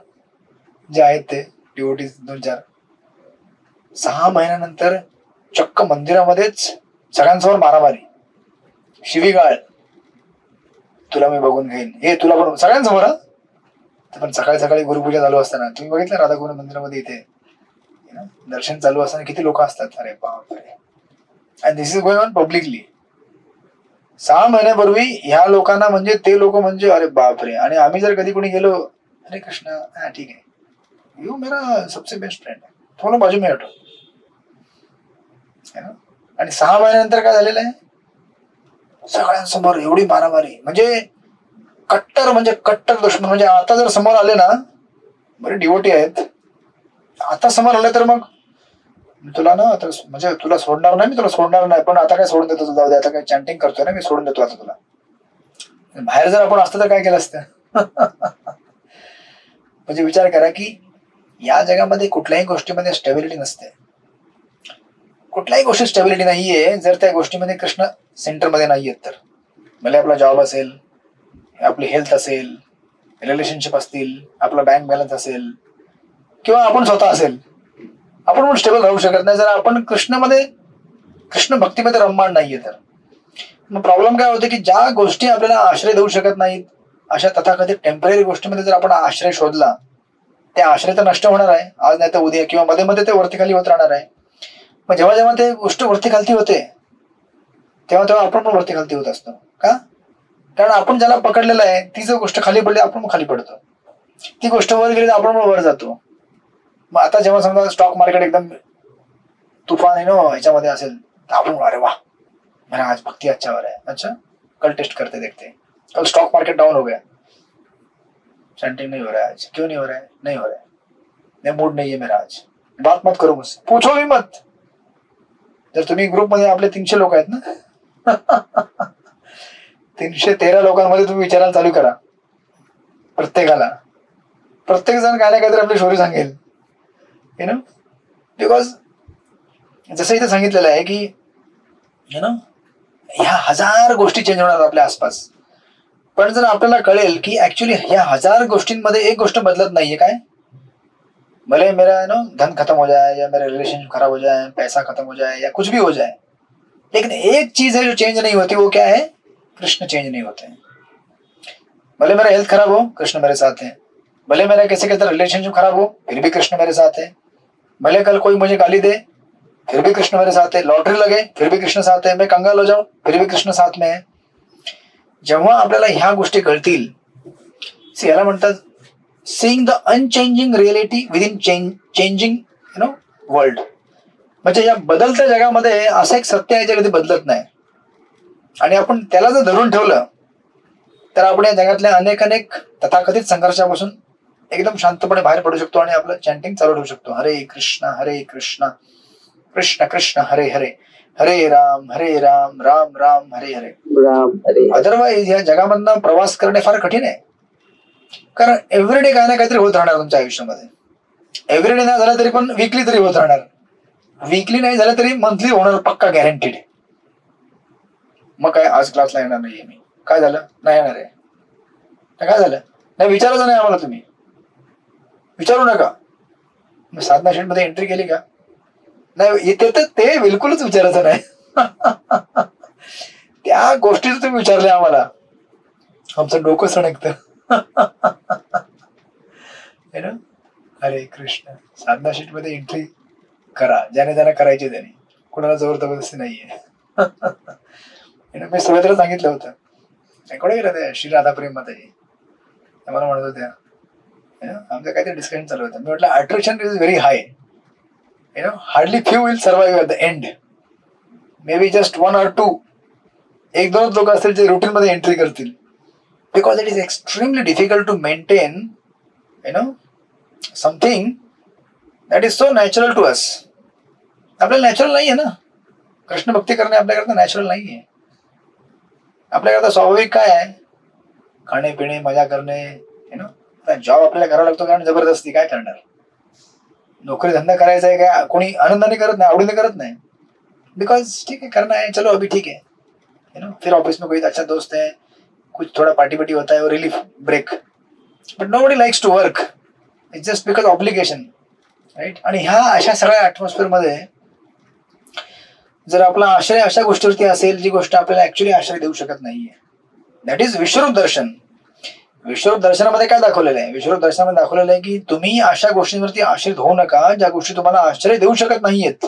जे आहेत ते डिवोटीज 2-4. 6 महिन्यानंतर चक्क मंदिरामध्येच सगळ्यांसमोर मारामारी, शिवीगाळ, तुला मी बघून घेईन, हे तुला पण, सगळ्यांसमोर. पण सकाळी सकाळी गुरुपूजा चालू असताना तुम्ही बघितलं राधागोविंद मंदिरामध्ये इथे दर्शन चालू असताना किती लोक असतात. अरे बापरे. And this is going on publicly. 6 महिन्यापूर्वी ह्या लोकांना म्हणजे ते लोक म्हणजे अरे बापरे. आणि आम्ही जर कधी कोणी गेलो, अरे कृष्ण, हा ठीक आहे, यू मेरा सबसे बेस्ट फ्रेंड है, थोडं बाजू में हटो. आणि 6 महिन्यानंतर काय झालेलं आहे? सगळ्यांसमोर एवढी मारामारी, म्हणजे कट्टर दुश्मन. म्हणजे आता जर समोर आले ना, बरे डिवोटी आहेत, आता समोर आले तर मग तुला ना आता म्हणजे तुला सोडणार नाही, मी तुला सोडणार नाही, पण आता काय सोडून देतो, जाऊ दे, आता काय चॅन्टिंग करतोय ना मी, सोडून देतो आता तुला. बाहेर जर आपण असतं तर काय केलं असतं? म्हणजे विचार करा की या जगामध्ये कुठल्याही गोष्टीमध्ये स्टेबिलिटी नसते. कुठल्याही गोष्टी स्टेबिलिटी नाहीये जर त्या गोष्टीमध्ये कृष्ण सेंटरमध्ये नाहीयेत तर. भले आपला जॉब असेल, आपली हेल्थ असेल, रिलेशनशिप असतील, आपला बँक बॅलन्स असेल किंवा आपण स्वतः असेल, आपण पण स्टेबल राहू शकत नाही जर आपण कृष्ण भक्तीमध्ये रममाण नाहीये तर. मग प्रॉब्लेम काय होते की ज्या गोष्टी आपल्याला आश्रय देऊ शकत नाहीत अशा तथाकथित टेम्पररी गोष्टीमध्ये जर आपण आश्रय शोधला, ते आश्रय तर नष्ट होणार आहे आज नाही तर उद्या, किंवा मध्ये मध्ये ते वरती खाली होत राहणार आहे. मग जेव्हा जेव्हा ते गोष्ट वरती खालती होते तेव्हा तेव्हा आपण पण वरती खालती होत असतो. का? कारण आपण ज्याला पकडलेलं आहे ती जर गोष्ट खाली पडली आपण खाली पडतो, ती गोष्ट वर गेली तर आपण वर जातो. मग आता जेव्हा समजा स्टॉक मार्केट एकदम तुफान ह्याच्यामध्ये असेल तर आपण अरे वा मेरा आज भक्ति अच्छावर है, अच्छा कल टेस्ट करते देखते, कल स्टॉक मार्केट डाउन हो गया, चैंटिंग नहीं हो रहा है आज, क्यों नहीं हो रहा है? नहीं हो रहा है, नहीं मूड नहीं है मेरा आज, बात मत करो मुझसे, पूछो भी मत. जर तुम्ही ग्रुपमध्ये आपले 300 लोक आहेत ना 313 लोकांमध्ये तुम्ही विचारायला चालू करा प्रत्येकाला, प्रत्येक जण काय ना काहीतरी आपली स्टोरी सांगेल. बिकॉज जसं इथे सांगितलेलं आहे की ह्या 1000 गोष्टी चेंज होणार आपल्या आसपास. पण जर आपल्याला कळेल की ऍक्च्युली ह्या 1000 गोष्टींमध्ये एक गोष्ट बदलत नाहीये, काय? भले मेरा धन खत्म हो जाए या मेरा रिलेशनशिप खराब हो जाए, पैसा खत्म हो जाए या कुछ भी हो जाए, लेकिन एक चीज है जो चेंज नहीं होती, वो क्या है? कृष्ण चेंज नहीं होते. भले मेरा हेल्थ खराब हो, कृष्ण मेरे साथ है. भले मेरा किसी के साथ रिलेशनशिप खराब हो, फिर भी कृष्ण मेरे साथ है. भले कल कोई मुझे गाली दे, फिर भी कृष्ण मेरे साथ है. लॉटरी लगे, फिर भी कृष्ण साथ है. मैं कंगाल हो जाऊं, फिर भी कृष्ण साथ में है. जेव्हा आपल्याला ह्या गोष्टी कळतील, याला म्हणतात seeing the unchanging reality within changing world. म्हणजे या बदलत्या जगामध्ये असं एक सत्य आहे जे कधी बदलत नाही, आणि आपण त्याला जर धरून ठेवलं तर आपण या जगातल्या अनेक तथाकथित संघर्षापासून एकदम शांतपणे बाहेर पडू शकतो आणि आपलं चॅन्टिंग चालू ठेवू शकतो. हरे कृष्ण कृष्ण कृष्ण हरे हरे, हरे राम राम राम हरे हरे. अदरवाईज या जगामधनं प्रवास करणे फार कठीण आहे, कारण एव्हरीडे काय ना काहीतरी होत राहणार तुमच्या आयुष्यामध्ये. एव्हरीडे नाही झालं तरी पण वीकली तरी होत राहणार, वीकली नाही झालं तरी मंथली होणार पक्का, गॅरंटीड. मग काय आज क्लासला येणार नाहीये मी, काय झालं? नाही येणार आहे, काय झालं? नाही विचारायचं नाही आम्हाला, तुम्ही विचारू नका. मग साधना शीट मध्ये एंट्री केली का? नाही, ते बिलकुलच विचारायचं नाही. त्या गोष्टी तुम्ही विचारल्या आम्हाला, आमचं डोकं सणकतं. हरे कृष्ण. साधना शीट मध्ये एंट्री करा, ज्याने ज्याने करायची त्याने, कुणाला जोर जबरदस्ती नाहीये. मी सुरुवातीला सांगितलं होतं, कोणी गेलं त्या श्री राधा प्रेम माताजी, मला म्हणत होत्या आमचं काहीतरी डिस्कशन चालू होतं. मी म्हटलं attraction is very high, hardly few will survive at the end, may be just 1 or 2, 1-2 लोक असतील जे रुटीन मध्ये एंट्री करतील. Because it is extremely difficult to maintain something that is so natural to us. आपल्याला natural नाहीये ना, कृष्ण भक्ती करणे आपल्याकरता natural नाहीये. आपल्याकरता स्वाभाविक काय आहे? खाणे पिणे, मजा करणे. जॉब आपल्याला करावा लागतो कारण जबरदस्ती, काय करणार? नोकरी धंदा करायचा आहे काय कोणी आनंदाने करत नाही, आवडीने करत नाही. बिकॉज ठीक है करना है, चलो अभी ठीक है. फिर ऑफिस में कोई अच्छा दोस्त है, कुछ थोड़ा पार्टी पार्टी होता है, relief break. But nobody likes to work, it's just because obligation, right? आणि ह्या अशा सगळ्या ऍटमॉस्फिअर मध्ये जर आपला आश्रय अशा गोष्टीवरती असेल जी गोष्ट आपल्याला ऍक्च्युली आश्रय देऊ शकत नाहीये, दॅट इज विश्वरूप दर्शन. विश्वरूप दर्शनामध्ये काय दाखवलेलं आहे? विश्वरूप दर्शनामध्ये दाखवलेलं आहे की तुम्ही अशा गोष्टींवरती आश्रित होऊ नका ज्या गोष्टी तुम्हाला आश्रय देऊ शकत नाहीयेत,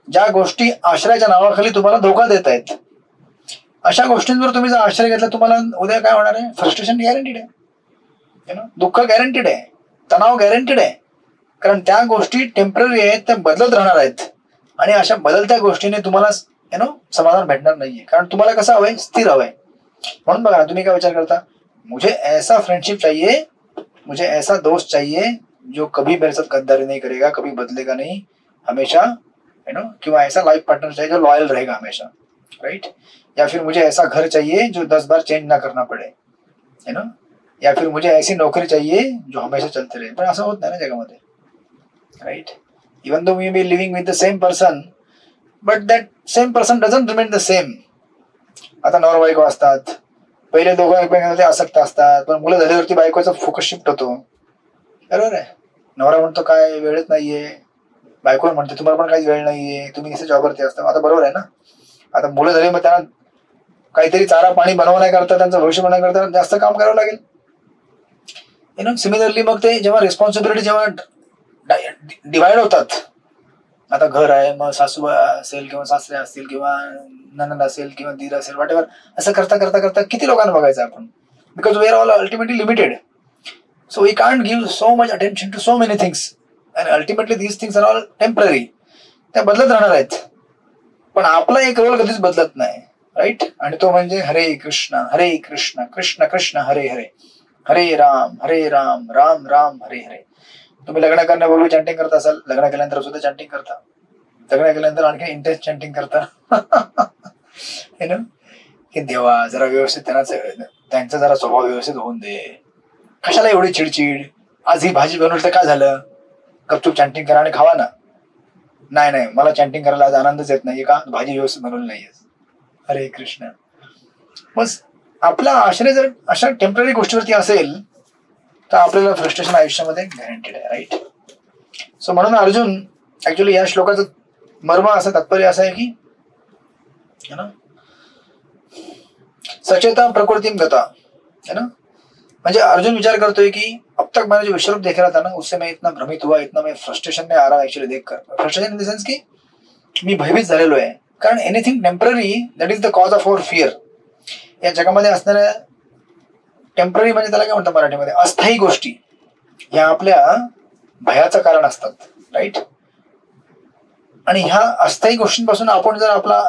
ज्या गोष्टी आश्रयाच्या नावाखाली तुम्हाला धोका देत आहेत. अशा गोष्टींवर तुम्ही जर आश्रय घेतला, तुम्हाला उद्या काय होणार आहे? फ्रस्ट्रेशन गॅरंटीड आहे, दुःख गॅरंटीड आहे, तणाव गॅरंटीड आहे. कारण त्या गोष्टी टेम्पररी आहेत, त्या बदलत राहणार आहेत, आणि अशा बदलत्या गोष्टीने तुम्हाला समाधान भेटणार नाहीये. कारण तुम्हाला कसं हवंय? स्थिर हवंय. म्हणून बघा, तुम्ही काय विचार करता? मुझे ऐसा फ्रेंडशिप चाहिए, मुझे ऐसा दोस्त चाहिए जो कभी मेरे साथ गद्दारी नहीं करेगा, कभी बदलेगा नहीं हमेशा, किंवा ऐसा लाइफ पार्टनर चाहिए जो लॉयल रहेगा हमेशा. राइट, या फिर मुझे ऐसा घर चाहिए जो 10 बार चेंज ना करना पड़े, है ना, या फिर मुझे ऐसी नौकरी चाहिए जो हमेशा चलते रहे. पण असं होत नाही ना जगामध्ये, right. Even though we be living with the same person, but that same person doesn't remain the same. आता नवरा बायको असतात, पहिले दोघं एकमेकांमध्ये आसक्त असतात, पण मुलं झाल्यावरती बायकोचा फोकस शिफ्ट होतो. बरोबर आहे. नवरा म्हणतो काय वेळच नाहीये, बायको म्हणते तुम्हाला पण काही वेळ नाहीये, तुम्ही नुसतं जॉबवरती असता. आता बरोबर आहे ना. आता मुलं झाली मग त्यांना काहीतरी चारा पाणी बनवण्याकरता, त्यांचं भविष्य बनवण्याकरता जास्त काम करावं लागेल. यु नो, सिमिलरली मग ते जेव्हा रिस्पॉन्सिबिलिटी जेव्हा डिवाइड होतात, आता घर आहे, मग सासू असेल किंवा सासरे असतील किंवा ननंद असेल किंवा दीर असेल, वॉट एव्हर, असं करता करता करता किती लोकांना बघायचं आपण, because we are all ultimately limited. So we can't give so much attention to so many things, and ultimately these things are all temporary. त्या बदलत राहणार आहेत, पण आपला एक रोल कधीच बदलत नाही, राईट. आणि तो म्हणजे हरे कृष्ण कृष्ण कृष्ण हरे हरे, हरे राम राम राम हरे हरे. तुम्ही लग्न करण्यापूर्वी चॅन्टिंग करत असाल, लग्न केल्यानंतर सुद्धा चॅन्टिंग करता, लग्न केल्यानंतर आणखी इंटेन्स चॅन्टिंग करता. है ना, की देवा जरा व्यवस्थित त्यांचा जरा स्वभाव व्यवस्थित होऊन दे, कशाला एवढी चिडचिड, आज ही भाजी बनवली तर काय झालं, गपचूप चॅन्टिंग करा आणि खावा ना. नाही, मला चॅन्टिंग करायला आज आनंदच येत नाहीये का, भाजी व्यवस्थित बनवली नाहीये. हरे कृष्ण. मग आपला आश्रय जर अशा टेम्पररी गोष्टीवरती असेल तर आपल्याला फ्रस्ट्रेशन आयुष्यामध्ये गॅरंटेड आहे, राईट. सो म्हणून अर्जुन ऍक्च्युली या श्लोकाचं मर्म असं तात्पर्य असं आहे की, है ना, सचेता प्रकृतिम गता, है ना, म्हणजे अर्जुन विचार करतोय की अब तक मैंने जो विश्वरूप देख रहा था ना, उससे मैं इतना भ्रमित हुआ, इतना मैं फ्रस्ट्रेशन में आ रहा एक्चुअली देखकर. फ्रस्ट्रेशन इन द सेंस की मी भयभीत झालेलो आहे, कारण anything temporary that is the cause of our fear. या जगामध्ये असणाऱ्या टेम्पररी म्हणजे त्याला काय म्हणतात मराठीमध्ये, अस्थायी गोष्टी, ह्या आपल्या भयाचं कारण असतात, राईट. आणि ह्या अस्थायी गोष्टींपासून आपण जर आपला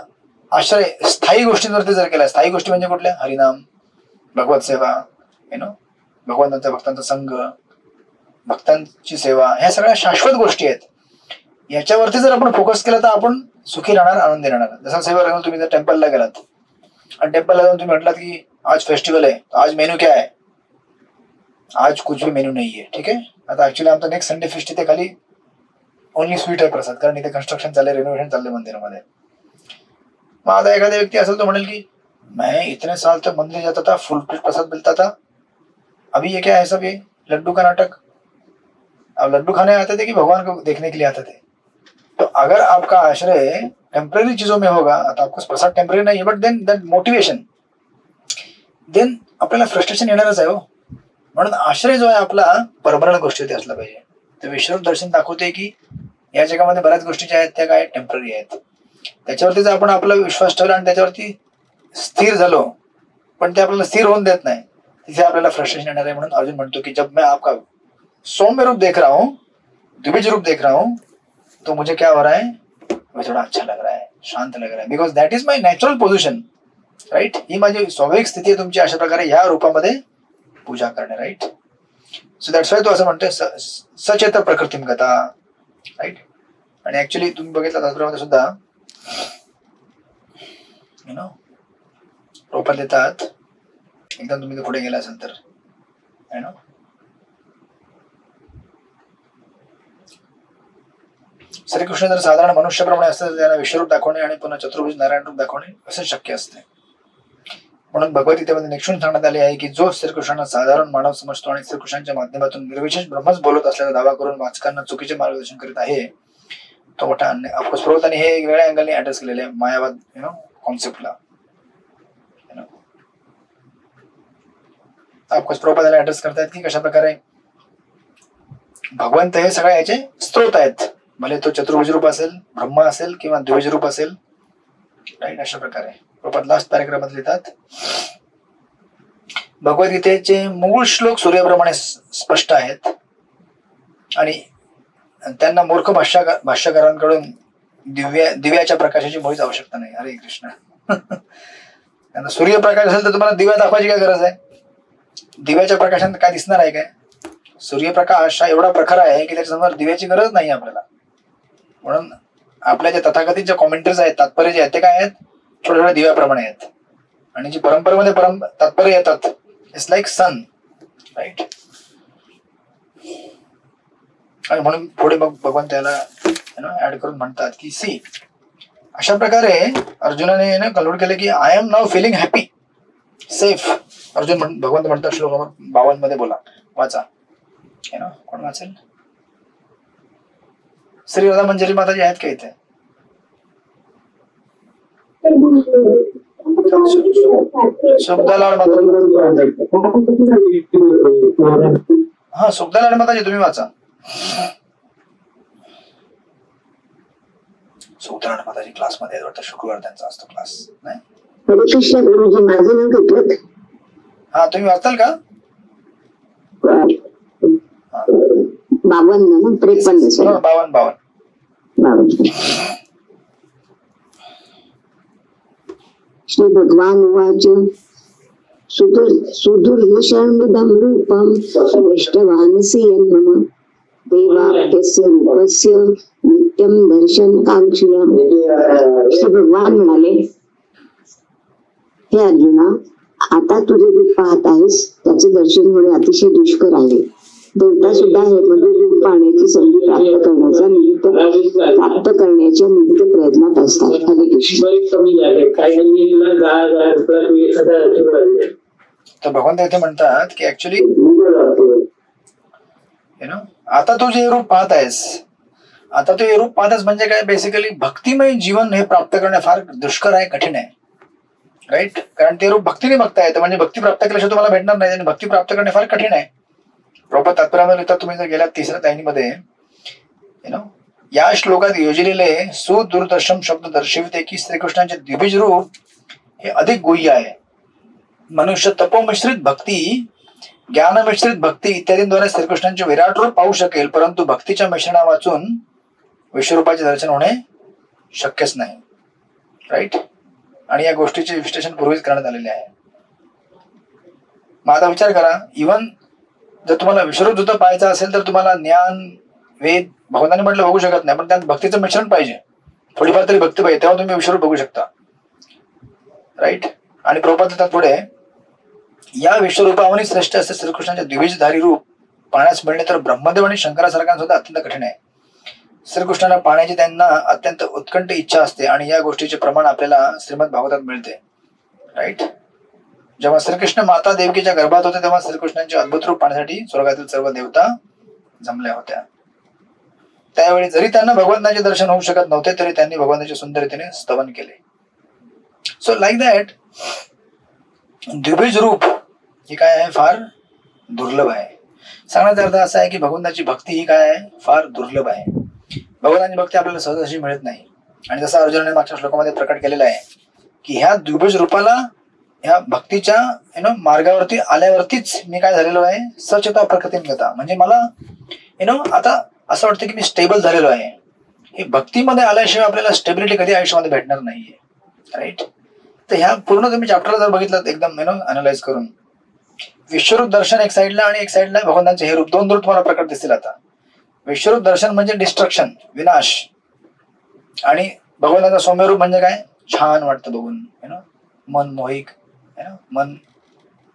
आश्रय स्थायी गोष्टींवरती जर केला, स्थायी गोष्टी म्हणजे कुठल्या, हरिनाम, भगवत सेवा, यु नो, भगवंतांचा भक्तांचा संघ, भक्तांची सेवा, ह्या सगळ्या शाश्वत गोष्टी आहेत. याच्यावरती जर आपण फोकस केला तर आपण सुखी राहणार, आनंदी राहणार. जसं सेवा तुम्ही जर टेम्पलला गेलात आणि टेम्पलला जाऊन तुम्ही म्हटलात की आज फेस्टिवल आहे, आज मेन्यू क्या है, आज कुछ भी मेन्यू नाही आहे, ठीक आहे. आता ऍक्च्युली आमचा नेक्स्ट संडे फेस्ट इथे खाली ओनली स्वीट आहे प्रसाद, कारण इथे कन्स्ट्रक्शन चाललंय, रेनोव्हेशन चाललंय मंदिरामध्ये. मग आता एखादा व्यक्ती असेल तो म्हणेल की मैं इतने साल तक मंदिर जाता था, फुल प्लेट प्रसाद मिलता था, अभी ये क्या है सब, ये लड्डू का नाटक. अब लड्डू खाने आते थे कि भगवान को देखने के लिए आते थे. तो अगर आपका आश्रय टेम्पररी चीजों में होगा, आता आपको प्रसाद टेम्पररी नाही but then that motivation, then आपल्याला फ्रस्ट्रेशन येणारच आहे हो. म्हणून आश्रय जो आहे आपला परमनंट गोष्टीवरती असला पाहिजे. तर विश्वरूप दर्शन दाखवते की या जगामध्ये बऱ्याच गोष्टी ज्या आहेत त्या काय टेम्पररी आहेत. त्याच्यावरती जर आपण आपला विश्वास ठेवला आणि त्याच्यावरती स्थिर झालो, पण ते आपल्याला स्थिर होऊन देत नाही, तिथे आपल्याला फ्रस्ट्रेशन येणार आहे. म्हणून अर्जुन म्हणतो की जब मैं आपका सौम्य रूप देख रहा हूँ, द्विज रूप देख रहा हूँ, तो मुझे क्या हो रहा है, मुझे थोड़ा अच्छा लग रहा है, शांत लग रहा है, because that is my natural position, right. ही माझी स्वाभाविक स्थिती आहे तुमची अशा प्रकारे ह्या रूपामध्ये पूजा करणे, राईट. सो दॅट्स वाय तो असं म्हणतोय सचेत प्रकृतीम गता, राईट. आणि ऍक्च्युली तुम्ही बघितलं त्याचप्रमाणे सुद्धा यु नो रूपात देतात, एकदम तुम्ही पुढे गेला असाल तर, यु नो, श्रीकृष्ण जर साधारण मनुष्याप्रमाणे असतं तर त्यांना विश्वरूप दाखवणे आणि पुन्हा चतुर्भुज नारायण रूप दाखवणे असे शक्य असते. म्हणून भगवद्गीतेमध्ये निक्षून सांगण्यात आले आहे की जो श्रीकृष्णांना साधारण मानव समजतो आणि श्रीकृष्णांच्या माध्यमातून निर्विशेष ब्रह्मच बोलत असल्याचा दावा करून वाचकांना चुकीचे मार्गदर्शन करीत आहे, तो मोठा अन्याय. ऑफकोर्स प्रभुतांनी हे एक वेगळ्या अँगलने ऍड्रेस केलेले आहे मायावाद यु नो कॉन्सेप्टला. ऑफकोर्स प्रभुपादाला ऍड्रेस करतायत की कशा प्रकारे भगवंत हे सगळ्या याचे स्त्रोत आहेत, भले तो चतुर्भुज रूप असेल, ब्रह्म असेल किंवा द्विज रूप असेल, राईट. अशा प्रकारे प्रभुपाद लास्ट पॅराग्राफात लिहितात भगवद्गीतेचे मूळ श्लोक सूर्याप्रमाणे स्पष्ट आहेत आणि त्यांना मूर्ख भाष्यकारांकडून दिव्याच्या प्रकाशाची मुळीच आवश्यकता नाही. हरे कृष्ण. त्यांना सूर्यप्रकाश असेल तर तुम्हाला दिव्या दाखवायची काय गरज आहे, दिव्याच्या प्रकाशात काय दिसणार आहे काय. सूर्यप्रकाश हा एवढा प्रखर आहे की त्याच्यासमोर दिव्याची गरज नाही आपल्याला. म्हणून आपल्या ज्या तथाकथित ज्या कॉमेंटरीज आहेत, तात्पर्य जे आहेत ते काय आहेत छोट्या छोट्या दिव्याप्रमाणे आहेत, आणि जी परंपरेमध्ये तात्पर्य येतात, इट्स लाईक सन, राईट. आणि म्हणून पुढे मग भगवान त्याला ऍड करून म्हणतात की सी, अशा प्रकारे अर्जुनाने कन्क्लूड केले की I am now feeling happy, safe. Arjun भगवंत म्हणतात श्लोक नंबर 52 मध्ये, बोला, वाचा. कोण वाचेल? श्री राधा मंजरी माताजी आहेत का इथे? सुखदालाड माताजी, हा सुखदालाड माताजी तुम्ही वाचा. सुखदालाड माताजी क्लासमध्ये वाटतं, शुक्रवार त्यांचा असतो क्लास, नाही? हरे कृष्ण गुरुजी, माझं नाव घेतलं. हा तुम्ही वाचताल का? 52 ना, 53. 52. श्री भगवान उवाच सुदुर्दशमिदं रूपं दृष्टवानसि यन्मम देवाप्यस्य रूपस्य नित्यं दर्शनकाङ्क्षिणम्. श्री भगवान म्हणाले, हे अर्जुना, आता तुझे रूप पाहत आहेस त्याचे दर्शन होणे अतिशय दुष्कर आहे. देवता सुद्धा हे मधुर रूप पाहण्याची संधी प्राप्त करण्याच्या निमित्त प्रयत्नात असतात. हरे कृष्ण. तर भगवान इथे म्हणतात की ऍक्च्युली आता तू जे रूप पाहत आहेस, आता तू हे रूप पाहतस म्हणजे काय, बेसिकली भक्तिमय जीवन हे प्राप्त करणे फार दुष्कर आहे, कठीण आहे, राईट. कारण ते रूप भक्तीने बघता येतं, म्हणजे भक्ती प्राप्त केल्याशिवाय तुम्हाला भेटणार नाही, आणि भक्ती प्राप्त करणे फार कठीण आहे. प्रभुपाद तात्पर्यामध्ये लिहितात, तुम्ही जर गेल्या 3ऱ्या लाईनीमध्ये या श्लोकात योजलेले सुदूरदर्शम शब्द दर्शविते की श्रीकृष्णांचे द्विबीज रूप हे अधिक गुह्य आहे. मनुष्य तपोमिश्रित भक्ती, ज्ञानमिश्रित भक्ती इत्यादींद्वारे श्रीकृष्णांचे विराट रूप पाहू शकेल, परंतु भक्तीच्या मिश्रणा वाचून विश्वरूपाचे दर्शन होणे शक्यच नाही, राईट. आणि या गोष्टीचे विश्लेषण पूर्वीच करण्यात आलेले आहे. मग आता विचार करा, इव्हन जर तुम्हाला विश्वरूप सुद्धा पाहायचं असेल तर तुम्हाला ज्ञान, वेद, भगवंतांनी म्हटलं बघू शकत नाही, पण त्यात भक्तीचं मिश्रण पाहिजे, थोडीफार तरी भक्ती पाहिजे, तेव्हा तुम्ही विश्वरूप बघू शकता, राईट. आणि प्रभुपाद लिहितात पुढे, या विश्वरूपावनी श्रेष्ठ असे श्रीकृष्णाचे द्विबीजधारी रूप पाहण्यास मिळणे तर ब्रह्मदेव आणि शंकरासारख्यांना सुद्धा अत्यंत कठीण आहे. श्रीकृष्णाला पाहण्याची त्यांना अत्यंत उत्कंठ इच्छा असते, आणि या गोष्टीचे प्रमाण आपल्याला श्रीमद भागवतात मिळते, राईट. जेव्हा श्रीकृष्ण माता देवकीच्या गर्भात होते तेव्हा श्रीकृष्णांचे अद्भुत रूप पाहण्यासाठी स्वर्गातील सर्व देवता जमल्या होत्या. त्यावेळी जरी त्यांना भगवंताचे दर्शन होऊ शकत नव्हते तरी त्यांनी भगवंताचे सुंदरतेने स्तवन केले. सो लाईक दॅट द्विबीज रूप ही काय आहे, फार दुर्लभ आहे. सांगण्याचा अर्थ असा आहे की भगवंताची भक्ती ही काय आहे, फार दुर्लभ आहे. भगवंताची भक्ती आपल्याला सहज अशी मिळत नाही. आणि जसं अर्जुनाने मागच्या श्लोकामध्ये प्रकट केलेलं आहे की ह्या द्विबीज रूपाला, ह्या भक्तीच्या मार्गावरती आल्यावरतीच मी काय झालेलो आहे, सचेता प्रकृतीगता, म्हणजे मला आता असं वाटतं की मी स्टेबल झालेलो आहे. हे भक्तीमध्ये आल्याशिवाय आपल्याला स्टेबिलिटी कधी आयुष्यामध्ये भेटणार नाहीये, राईट. तर ह्या पूर्ण तुम्ही चॅप्टरला जर बघितलं एकदम अनालाइज करून, विश्वरूप दर्शन एक साईडला आणि एक साईडला भगवंतांचे हे रूप, 2 रूप तुम्हाला प्रकट दिसतील. आता विश्वरूप दर्शन म्हणजे डिस्ट्रक्शन, विनाश, आणि भगवंतांचा सौम्य रूप म्हणजे काय, छान वाटतं बघून, मन मोहिक, मन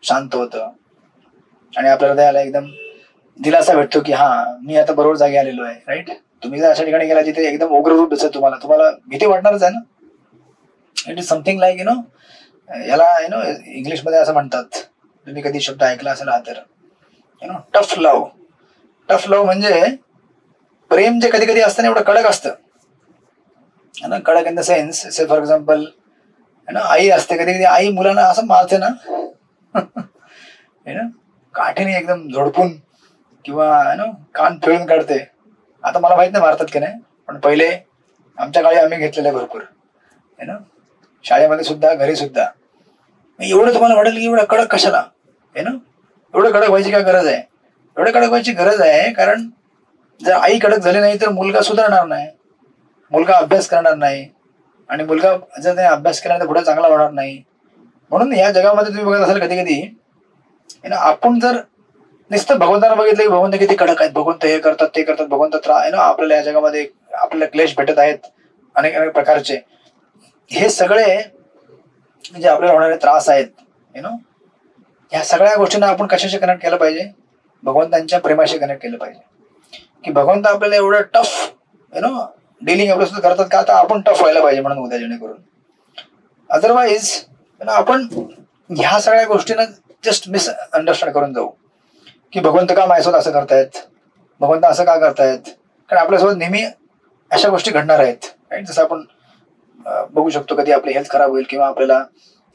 शांत होतं, आणि आपल्या हृदयाला एकदम दिलासा भेटतो की हा मी आता बरोबर जागी आलेलो आहे, राईट. तुम्ही जर अशा ठिकाणी गेला जिथे एकदम उग्र रूप दिसत तुम्हाला भीती वाटणारच आहे ना. इट इज समथिंग लाईक याला इंग्लिशमध्ये असं म्हणतात, तुम्ही कधी शब्द ऐकला असेल हा तर, टफ लव्ह. टफ लव्ह म्हणजे प्रेम जे कधी कधी असतं ना एवढं कडक असतं, कडक in the sense, say for example आई असते, कधी कधी आई मुलांना असं मारते ना काठीने एकदम झोडपून किंवा कान पिळून काढते. आता मला माहित नाही मारतात की नाही, पण पहिले आमच्या काळी आम्ही घेतलेले भरपूर, शाळेमध्ये सुद्धा, घरी सुद्धा. एवढं तुम्हाला वाटेल की एवढं कडक कशाला, एवढं कडक व्हायची काय गरज आहे. एवढं कडक व्हायची गरज आहे कारण जर आई कडक झाली नाही तर मुलगा सुधारणार नाही, मुलगा अभ्यास करणार नाही, आणि मुलगा जर त्याने अभ्यास केला तर पुढे चांगला होणार नाही. म्हणून या जगामध्ये तुम्ही बघत असाल कधी कधी आपण जर नुसतं भगवंतांना बघितलं की भगवंत किती कडक आहेत, भगवंत हे करतात ते करतात, भगवंत आपल्याला या जगामध्ये आपल्याला क्लेश भेटत आहेत अनेक अनेक प्रकारचे, हे सगळे जे आपल्याला होणारे त्रास आहेत, ह्या सगळ्या गोष्टींना आपण कशाशी कनेक्ट केलं पाहिजे? भगवंतांच्या प्रेमाशी कनेक्ट केलं पाहिजे. की भगवंत आपल्याला एवढं टफ डिलिंग आपल्यासोबत करतात का, आता आपण टफ व्हायला पाहिजे म्हणून उद्या, जेणेकरून अदरवाईज आपण ह्या सगळ्या गोष्टींना जस्ट मिसअंडरस्टँड करून जाऊ की भगवंत का माझ्यासोबत असं करतायत, भगवंत असं का करतायत. कारण आपल्यासोबत नेहमी अशा गोष्टी घडणार आहेत, राईट. जसं आपण बघू शकतो, कधी आपली हेल्थ खराब होईल किंवा आपल्याला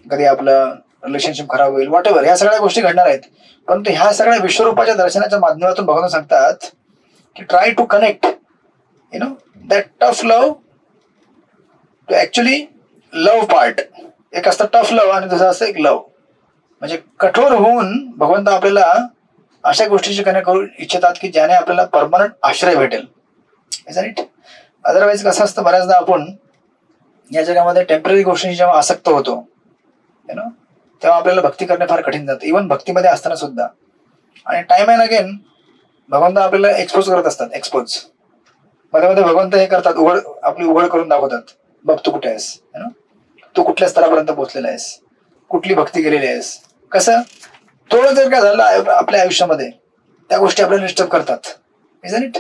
कधी आपलं रिलेशनशिप खराब होईल, वॉट एव्हर, ह्या सगळ्या गोष्टी घडणार आहेत. परंतु ह्या सगळ्या विश्वरूपाच्या दर्शनाच्या माध्यमातून भगवान सांगतात की try to connect that tough love to actually love part. एक असतं टफ लव्ह आणि दुसरं असतं एक लव्ह. म्हणजे कठोर होऊन भगवंत आपल्याला अशा गोष्टीशी कनेक्ट करू इच्छितात की ज्याने आपल्याला परमनंट आश्रय भेटेल. राईट. अदरवाईज कसं असतं, बऱ्याचदा आपण या जगामध्ये टेम्पररी गोष्टींची जेव्हा आसक्त होतो तेव्हा आपल्याला भक्ती करणे फार कठीण जातं, इव्हन भक्तीमध्ये असताना सुद्धा. आणि टाइम अँड अगेन भगवंत आपल्याला एक्सपोज करत असतात. एक्सपोज मध्ये मध्ये भगवंत हे करतात, आपली उघड करून दाखवतात. बघ तू कुठे आहेस, तू कुठल्या स्तरापर्यंत पोहोचलेला आहेस, कुठली भक्ती केलेली आहेस. कसं थोडं जर काय झालं आपल्या आयुष्यामध्ये, त्या गोष्टी आपल्याला डिस्टर्ब करतात. Isn't it?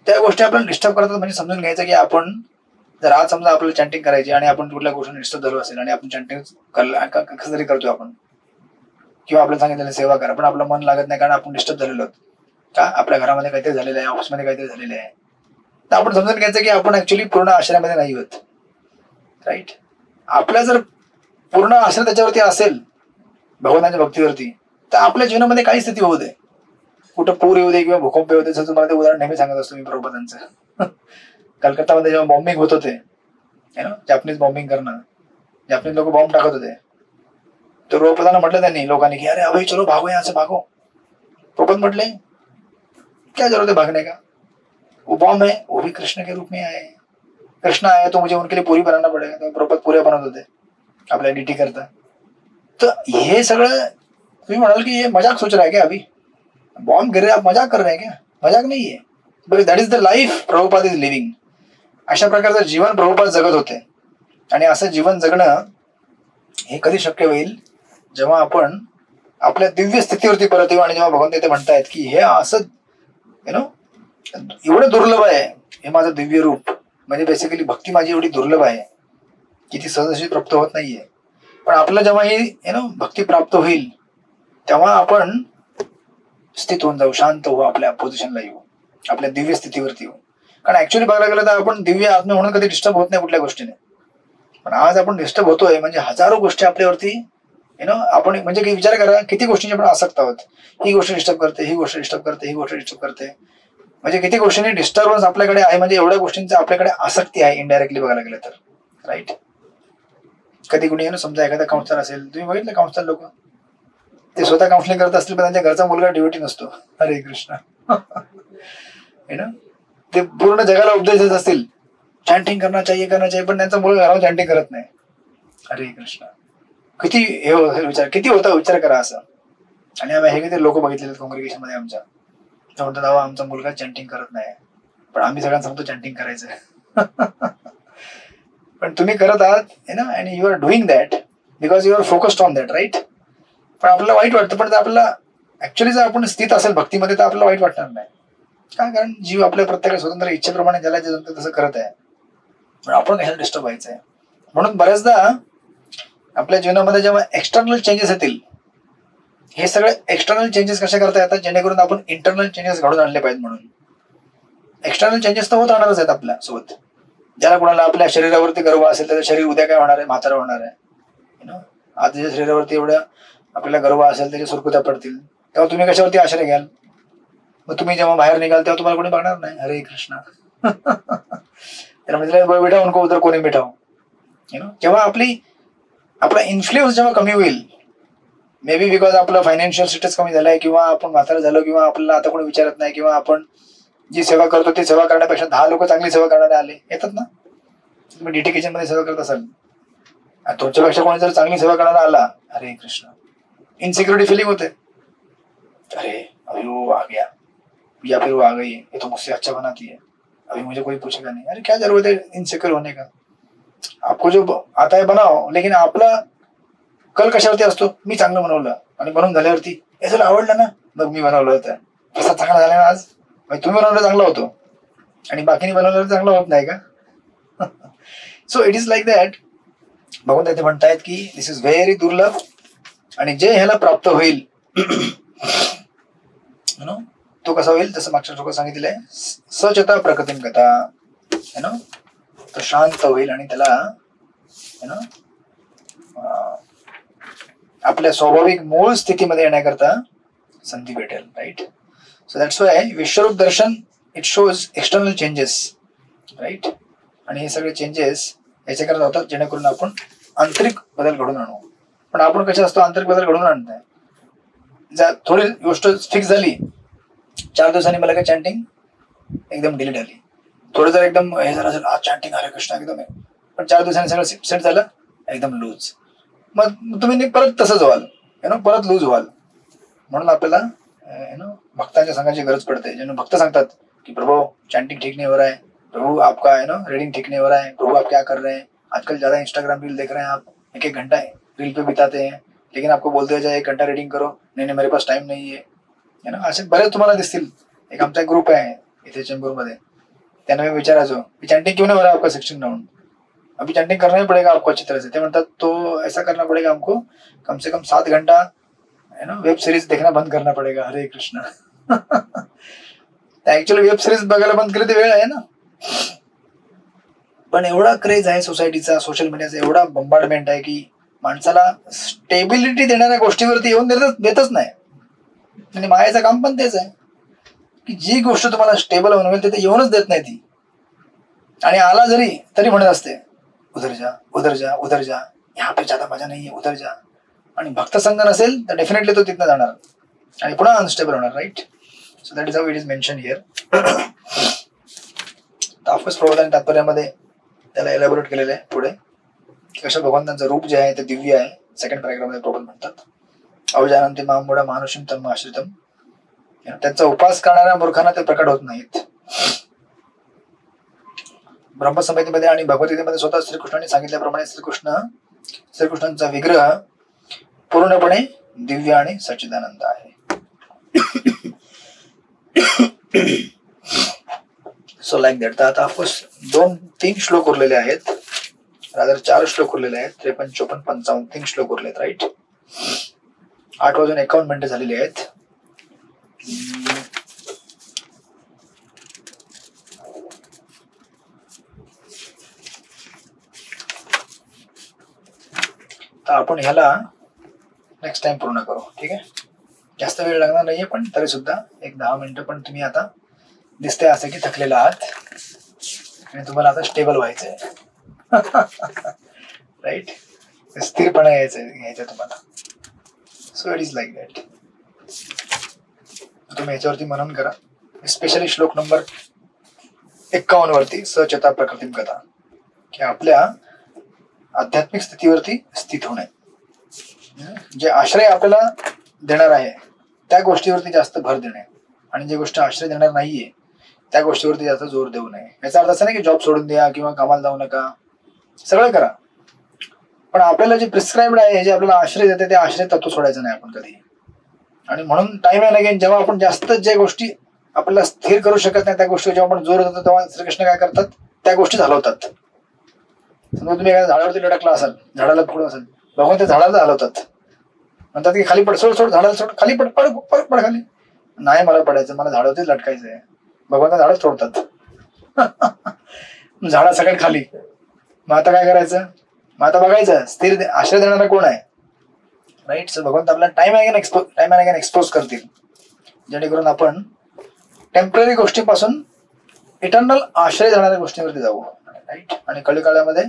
त्या गोष्टी आपल्याला डिस्टर्ब करतात. म्हणजे समजून घ्यायचं की आपण जर आज समजा आपल्याला चॅन्टिंग करायची आणि आपण कुठल्या गोष्टी डिस्टर्ब झालो असेल आणि आपण चॅन्टिंग कसं तरी करतोय आपण, किंवा आपल्याला सांगितलेलं सेवा करा, पण आपलं मन लागत नाही कारण आपण डिस्टर्ब झालेलो आहोत का, आपल्या घरामध्ये काहीतरी झालेलं आहे, ऑफिसमध्ये काहीतरी झालेलं आहे. तर आपण समजून घ्यायचं की आपण ऍक्च्युली पूर्ण आश्रयामध्ये नाही होत. राईट. आपला जर पूर्ण आश्रय त्याच्यावरती असेल, भगवंताच्या भक्तीवरती, तर आपल्या जीवनामध्ये काही स्थिती होऊ दे, कुठं पूर येऊ दे किंवा भूकंप येऊ दे. जसं तुम्हाला ते उदाहरण नेहमी सांगत असतो मी प्रभुपादांचं. कलकत्तामध्ये जेव्हा बॉम्बिंग होत होते, जॅपनीज बॉम्बिंग करणं, जॅपनीज लोक बॉम्ब टाकत होते, तर प्रभुपादांना म्हटलं त्यांनी लोकांनी की अरे अभय चलो भागो यहाँ से भागो. प्रभुपाद म्हटले क्या जरूरत है भागने का, वो बॉम्ब है, वो भी कृष्ण के रूप में आए, कृष्ण आया तो मुझे उनके लिए पूरी बनाना पड़ेगा. तो प्रभुपाद पुऱ्या बनवत होते आपल्या डीटी करता. तर हे सगळं तुम्ही म्हणाल की ये मजाक सोच रहा है क्या, अभी बॉम्ब गिर रहे आप मजाक कर रहे हैं क्या? मजाक नाही आहे, but that is the life Prabhupada is living. अशा प्रकारचं जीवन प्रभुपाद जगत होते. आणि असं जीवन जगणं हे कधी शक्य होईल, जेव्हा आपण आपल्या दिव्य स्थितीवरती परत येऊ. आणि जेव्हा भगवंत इथे म्हणतायत की हे असं एवढं दुर्लभ आहे हे माझं दिव्य रूप, म्हणजे बेसिकली भक्ती माझी एवढी दुर्लभ आहे की ती सहजशी प्राप्त होत नाहीये. पण आपलं जेव्हा ही भक्ती प्राप्त होईल तेव्हा आपण स्थित होऊन जाऊ, शांत होऊ, आपल्या पोझिशनला येऊ, आपल्या दिव्य स्थितीवरती येऊ. कारण ऍक्च्युअली बघायला गेलं तर आपण दिव्य आत्मा म्हणून कधी डिस्टर्ब होत नाही कुठल्या गोष्टीने. पण आज आपण डिस्टर्ब होतोय म्हणजे हजारो गोष्टी आपल्यावरती आपण म्हणजे विचार करा किती गोष्टींची आपण आसक्त आहोत. ही गोष्ट डिस्टर्ब करते, ही गोष्ट डिस्टर्ब करते, ही गोष्ट डिस्टर्ब करते. म्हणजे किती गोष्टींनी डिस्टर्बन्स आपल्याकडे आहे, म्हणजे एवढ्या गोष्टींची आपल्याकडे आसक्ती आहे इनडायरेक्टली बघायला गेलं तर. राईट. कधी कुणी समजा एखादा काउन्सिलर असेल, तुम्ही बघितलं काउन्सिलर लोक ते स्वतः काउन्सिलिंग करत असतील पण त्यांच्या घरचा मुलगा डिव्होटी नसतो. हरे कृष्ण. ते पूर्ण जगाला उपदेश देत असतील चॅन्टिंग करना चाहिए, पण त्यांचा मुलगा घरावर चॅन्टिंग करत नाही. हरे कृष्ण. किती हे विचार, किती होता विचार करा असं. आणि आम्ही हे किती लोक बघितलेले कॉंग्रिगेशन मध्ये आमच्या, म्हणतात अहो आमचा मुलगा चॅन्टिंग करत नाही, पण आम्ही सगळ्यांना सांगतो चॅन्टिंग करायचं. पण तुम्ही करत आहात and you are doing that because you are focused on that. Right. पण आपल्याला वाईट वाटतं, पण आपल्याला ऍक्च्युअली जर आपण स्थित असेल भक्तीमध्ये तर आपल्याला वाईट वाटणार नाही. काय, कारण जीव आपल्या प्रत्येक स्वतंत्र इच्छेप्रमाणे ज्याला जे जमतं तसं करत आहे. पण आपण कशाला डिस्टर्ब व्हायचं आहे. म्हणून बऱ्याचदा आपल्या जीवनामध्ये जेव्हा एक्सटर्नल चेंजेस येतील, हे सगळे एक्सटर्नल चेंजेस कसे करता येतात, जेणेकरून आपण इंटरनल चेंजेस घडून आणले पाहिजेत. म्हणून एक्सटर्नल चेंजेस तर होत राहणारच आहेत आपल्या सोबत. ज्याला कोणाला आपल्या शरीरावरती गर्व असेल त्याचं शरीर उद्या काय होणार आहे, म्हातारा होणार आहे. आज त्याच्या शरीरावरती एवढं आपल्याला गर्व असेल, त्याच्या सुरकुत्या पडतील, तेव्हा तुम्ही कशावरती आश्रय घ्याल. मग तुम्ही जेव्हा बाहेर निघाल तेव्हा तुम्हाला कोणी बघणार नाही. हरे कृष्ण. त्याला म्हणजे बेटा उनको उधर कोणी मिठाव. जेव्हा आपला इन्फ्लुएन्स जेव्हा कमी होईल, मे बी बिकॉज आपलं फायनान्शियल स्टेटस कमी झालंय, किंवा आपण म्हातारा झालो, किंवा आपल्याला आता कोणी विचारत नाही, किंवा आपण जी सेवा करतो ती सेवा करण्यापेक्षा 10 लोक चांगली सेवा करणारे आले येतात ना. तुम्ही डीटी किचन मध्ये सेवा करत असाल, तुमच्यापेक्षा कोणी जर चांगली सेवा करणारा आला, हरे कृष्ण, इनसिक्युरिटी फिलिंग होते. अरे अभी वो आ गया या फिर वो आ गई, ये तो मुझसे अच्छा बनाती है, अभी मुझे कोई पूछेगा नहीं. अरे क्या जरूरत है इनसिक्योर होने का. आपको जो आता है बनाओ, लेकिन आपला कल कशावरती असतो, मी चांगलं बनवलं आणि बनवून झाल्यावरती हे तुला आवडलं ना, मग मी बनवलं होतं, कसा चांगला झाला ना आज, तुम्ही बनवलं चांगला होतो आणि बाकीने बनवलं चांगलं होत नाही का? So it is like that. भगवंत इथे म्हणतायत की दिस इज व्हेरी दुर्लभ, आणि जे ह्याला प्राप्त होईल तो कसा होईल, जसं मागच्या श्लोकात सांगितलेलं आहे, सचता प्रकृतीम कथा, तो शांत होईल आणि त्याला आपल्या स्वाभाविक मूळ स्थितीमध्ये येण्याकरता संधी भेटेल. राईट. सो दॅट्स वाय विश्वरूप दर्शन it shows external changes. Right. आणि हे सगळे चेंजेस याच्याकरता होतात जेणेकरून आपण आंतरिक बदल घडून आणू. पण आपण कसे असतो, आंतरिक बदल घडून आणत नाही. थोडी गोष्ट फिक्स झाली, 4 दिवसांनी मला काय चॅन्टिंग एकदम डिलीट आली, थोडं जर एकदम हे झालं असेल, चॅन्टिंग हरे कृष्ण एकदम आहे, पण 4 दिवसांनी सगळं सेट झालं एकदम लूज, मग तुम्ही परत तसंच व्हाल, परत लूज व्हाल. म्हणून आपल्याला भक्तांच्या संघाची गरज पडते. ज्यांना भक्त सांगतात की प्रभू चैंटिंग ठीक नहीं हो रहा है, प्रभु आपका रीडिंग ठीक नहीं हो रहा है, प्रभु आप क्या कर रहे हैं, आजकल ज्यादा इंस्टाग्राम रील देख रहे हैं आप, 1-1 घंटा रील पे बिताते हैं, लेकिन आपको बोलते जाए 1 घंटा रीडिंग करो, नहीं मेरे पास टाइम नहीं है. असे बरेच तुम्हाला दिसतील. एक आमचा एक ग्रुप आहे इथे चेंबूरमध्ये, त्यांना मी विचारायचो की चैंटिंग क्यों नहीं हो रहा है आपका 16 राउंड, अभी चैंटिंग करना ही पड़ेगा आपको अच्छी तरह से. ते म्हणतात तो ऐसा करना पड़ेगा हमको, कम से कम 7 घंटा वेब सीरीज देखना बंद करना पड़ेगा. हरे कृष्ण. ऍक्च्युअली वेब सिरीज बघायला बंद केली तर वेळ आहे ना, पण एवढा क्रेज आहे सोसायटीचा, सोशल मीडियाचा एवढा बंबार्डमेंट आहे की माणसाला स्टेबिलिटी देणाऱ्या गोष्टीवरती येऊन देतच नाही. आणि मायाचं काम पण तेच आहे की जी गोष्ट तुम्हाला स्टेबल बनवेल तिथे येऊनच देत नाही ती, आणि आला जरी तरी म्हणत असते उधर जा उधर जा उधर जा, यहाँ पे ज्यादा मजा नाही आहे, उधर जा. आणि भक्त संघ नसेल तर डेफिनेटली तो तिथनं जाणार आणि पुन्हा अनस्टेबल होणार. Right. So that is how it is mention here. Of course प्रबोधन तात्पर्यामध्ये त्याला एलॅबोरेट केलेलं आहे पुढे, कशा भगवंतांचं रूप जे आहे ते दिव्य आहे. 2nd पॅराग्राफमध्ये प्रबोधन म्हणतात, अवजानंती मामुडा मानुषिम तम आश्रितम, त्यांचा उपास करणाऱ्या मूर्खांना ते प्रकट होत नाहीत. ब्रह्मसंहितेमध्ये आणि भगवद्गीतेमध्ये स्वतः श्रीकृष्णाने सांगितल्याप्रमाणे श्रीकृष्णांचा विग्रह पूर्णपणे दिव्य आणि सच्चिदानंद आहे. So like that. तर आता ऑफकोर्स 2-3 श्लोक उरलेले आहेत, रादर 4 श्लोक उरलेले आहेत, 53, 54, 55, 3 श्लोक उरलेत. राईट. 8:51 झालेली आहेत. तर आपण ह्याला नेक्स्ट टाइम पूर्ण करू. ठीक आहे. जास्त वेळ लागणार नाहीये, पण तरी सुद्धा एक 10 मिनिटं. पण तुम्ही आता दिसतंय असं की थकलेला आहात आणि तुम्हाला आता स्टेबल व्हायचंय. राईट. स्थिरपणा घ्यायचा तुम्हाला. So it is like that. तुम्ही याच्यावरती मनन करा, स्पेशली श्लोक नंबर 51 वरती, सचता प्रकृतीम कथा, की आपल्या आध्यात्मिक स्थितीवरती स्थित होणे, जे आश्रय आपल्याला देणार आहे त्या गोष्टीवरती जास्त भर देणे, आणि जे गोष्ट आश्रय देणार नाहीये त्या गोष्टीवरती जास्त जोर देऊ नये. याचा अर्थ असा नाही की जॉब सोडून द्या किंवा कामाला जाऊ नका, सगळं करा, पण आपल्याला जे प्रिस्क्राईब्ड आहे, जे आपल्याला आश्रय देते ते आश्रय तत्व सोडायचं नाही आपण कधी. आणि म्हणून टाइम अँड अगेन जेव्हा आपण जास्त ज्या गोष्टी आपल्याला स्थिर करू शकत नाही त्या गोष्टी जेव्हा आपण जोर देतो तेव्हा श्रीकृष्ण काय करतात, त्या गोष्टी हलवतात. समजा तुम्ही एखाद्या झाडावरती लटकला असाल, झाडाला पकडून असेल, भगवान त्या झाडाला हलवतात, म्हणतात की खाली पड, सोड सोड, झाडाला सोड, खाली पड, पड पड पड खाली. नाही मला पडायचं, मला झाडावरतीच लटकायचं आहे. भगवान त्या झाडच सोडतात. झाडा सगळ्यात खाली. मग आता काय करायचं, मग आता बघायचं स्थिर आश्रय देणारा कोण आहे. राईट. सो भगवंत आपल्याला टाइम अँड अगेन एक्सपोज करतील, जेणेकरून आपण टेम्पररी गोष्टीपासून इटर्नल आश्रय देणाऱ्या गोष्टीवरती जाऊ. राईट. आणि कलिकाळामध्ये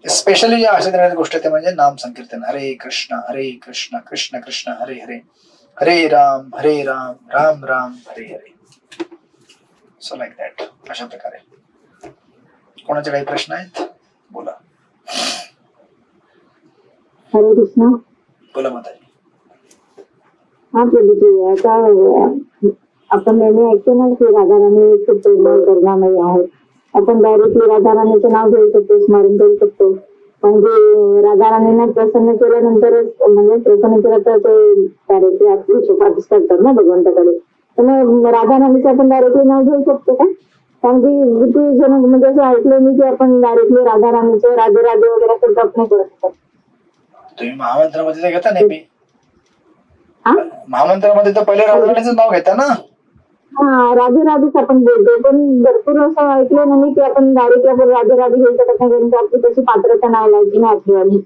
स्पेशली जे आश्रय देणारी गोष्ट ते म्हणजे नाम संकीर्तन. हरे कृष्ण कृष्ण कृष्ण हरे हरे, हरे Ram Ram Ram Hare Hare. So like that. अशा प्रकारे. कोणाचे काही प्रश्न आहेत बोला. हरे कृष्ण. बोला माताजी. हा प्रभूजी, आता आपण नेहमी ऐकतो ना की राधाराणी खूप प्रेमळ करुणामयी आहेत, आपण डायरेक्टली राधाराणीचं नाव घेऊ शकतो, स्मरण करू शकतो. म्हणजे राधाराणींना प्रसन्न केल्यानंतरच, म्हणजे प्रसन्न केलं तर ते डायरेक्टली आपली सुपारीश करतात ना भगवंताकडे. तर मग राधाराणीचं आपण डायरेक्टली नाव घेऊ शकतो का? कारण की किती जण म्हणजे असं ऐकलं मी की आपण डायरेक्टली राधाराणीचं राधे राधे वगैरे असं जप नाही करू शकत. तुम्ही महामंत्रामध्ये ते घेता नेहमी, महामंत्रामध्ये तर पहिले राधाराणीचं नाव घेता ना. हा, राधे राधेच आपण बोलतो, पण भरपूर असं ऐकलं ना मी की आपण डायरेक्ट आपण राधे राधे घेऊ शकत नाही, कारण आपली तशी पात्रता नाही लागली नाही आपली.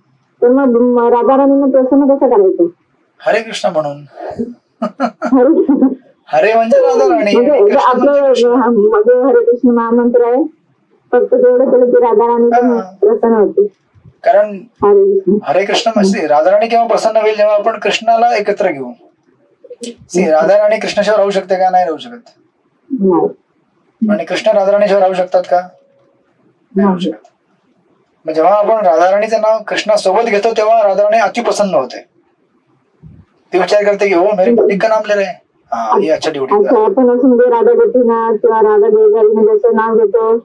तर मग राधाराणींना प्रसन्न कसं करायचं? हरे कृष्ण म्हणून. हरे हरे म्हणजे राधाराणी, म्हणजे आपलं म्हणजे हरे कृष्ण महामंत्र आहे, फक्त तेवढं केलं की राधाराणी प्रसन्न होते. कारण हरे कृष्ण म्हणजे राधाराणी केव्हा प्रसन्न होईल, जेव्हा आपण कृष्णाला एकत्र घेऊ. राधाराणी कृष्णाशिवाय राहू शकते का? नाही राहू शकत. आणि कृष्ण राधाराणीशिवाय राहू शकतात का? नाही राहू शकत. मग जेव्हा आपण राधाराणीचं नाव कृष्णासोबत घेतो तेव्हा राधाराणी अति प्रसन्न होते. ती विचार करते की हो मेरे मालिक का नाम ले रहे हैं, हाँ ये अच्छा ड्यूटी. आपण असं म्हणजे राधा गोपीनाथ किंवा राधा देवघरी म्हणजे असं नाव घेतो,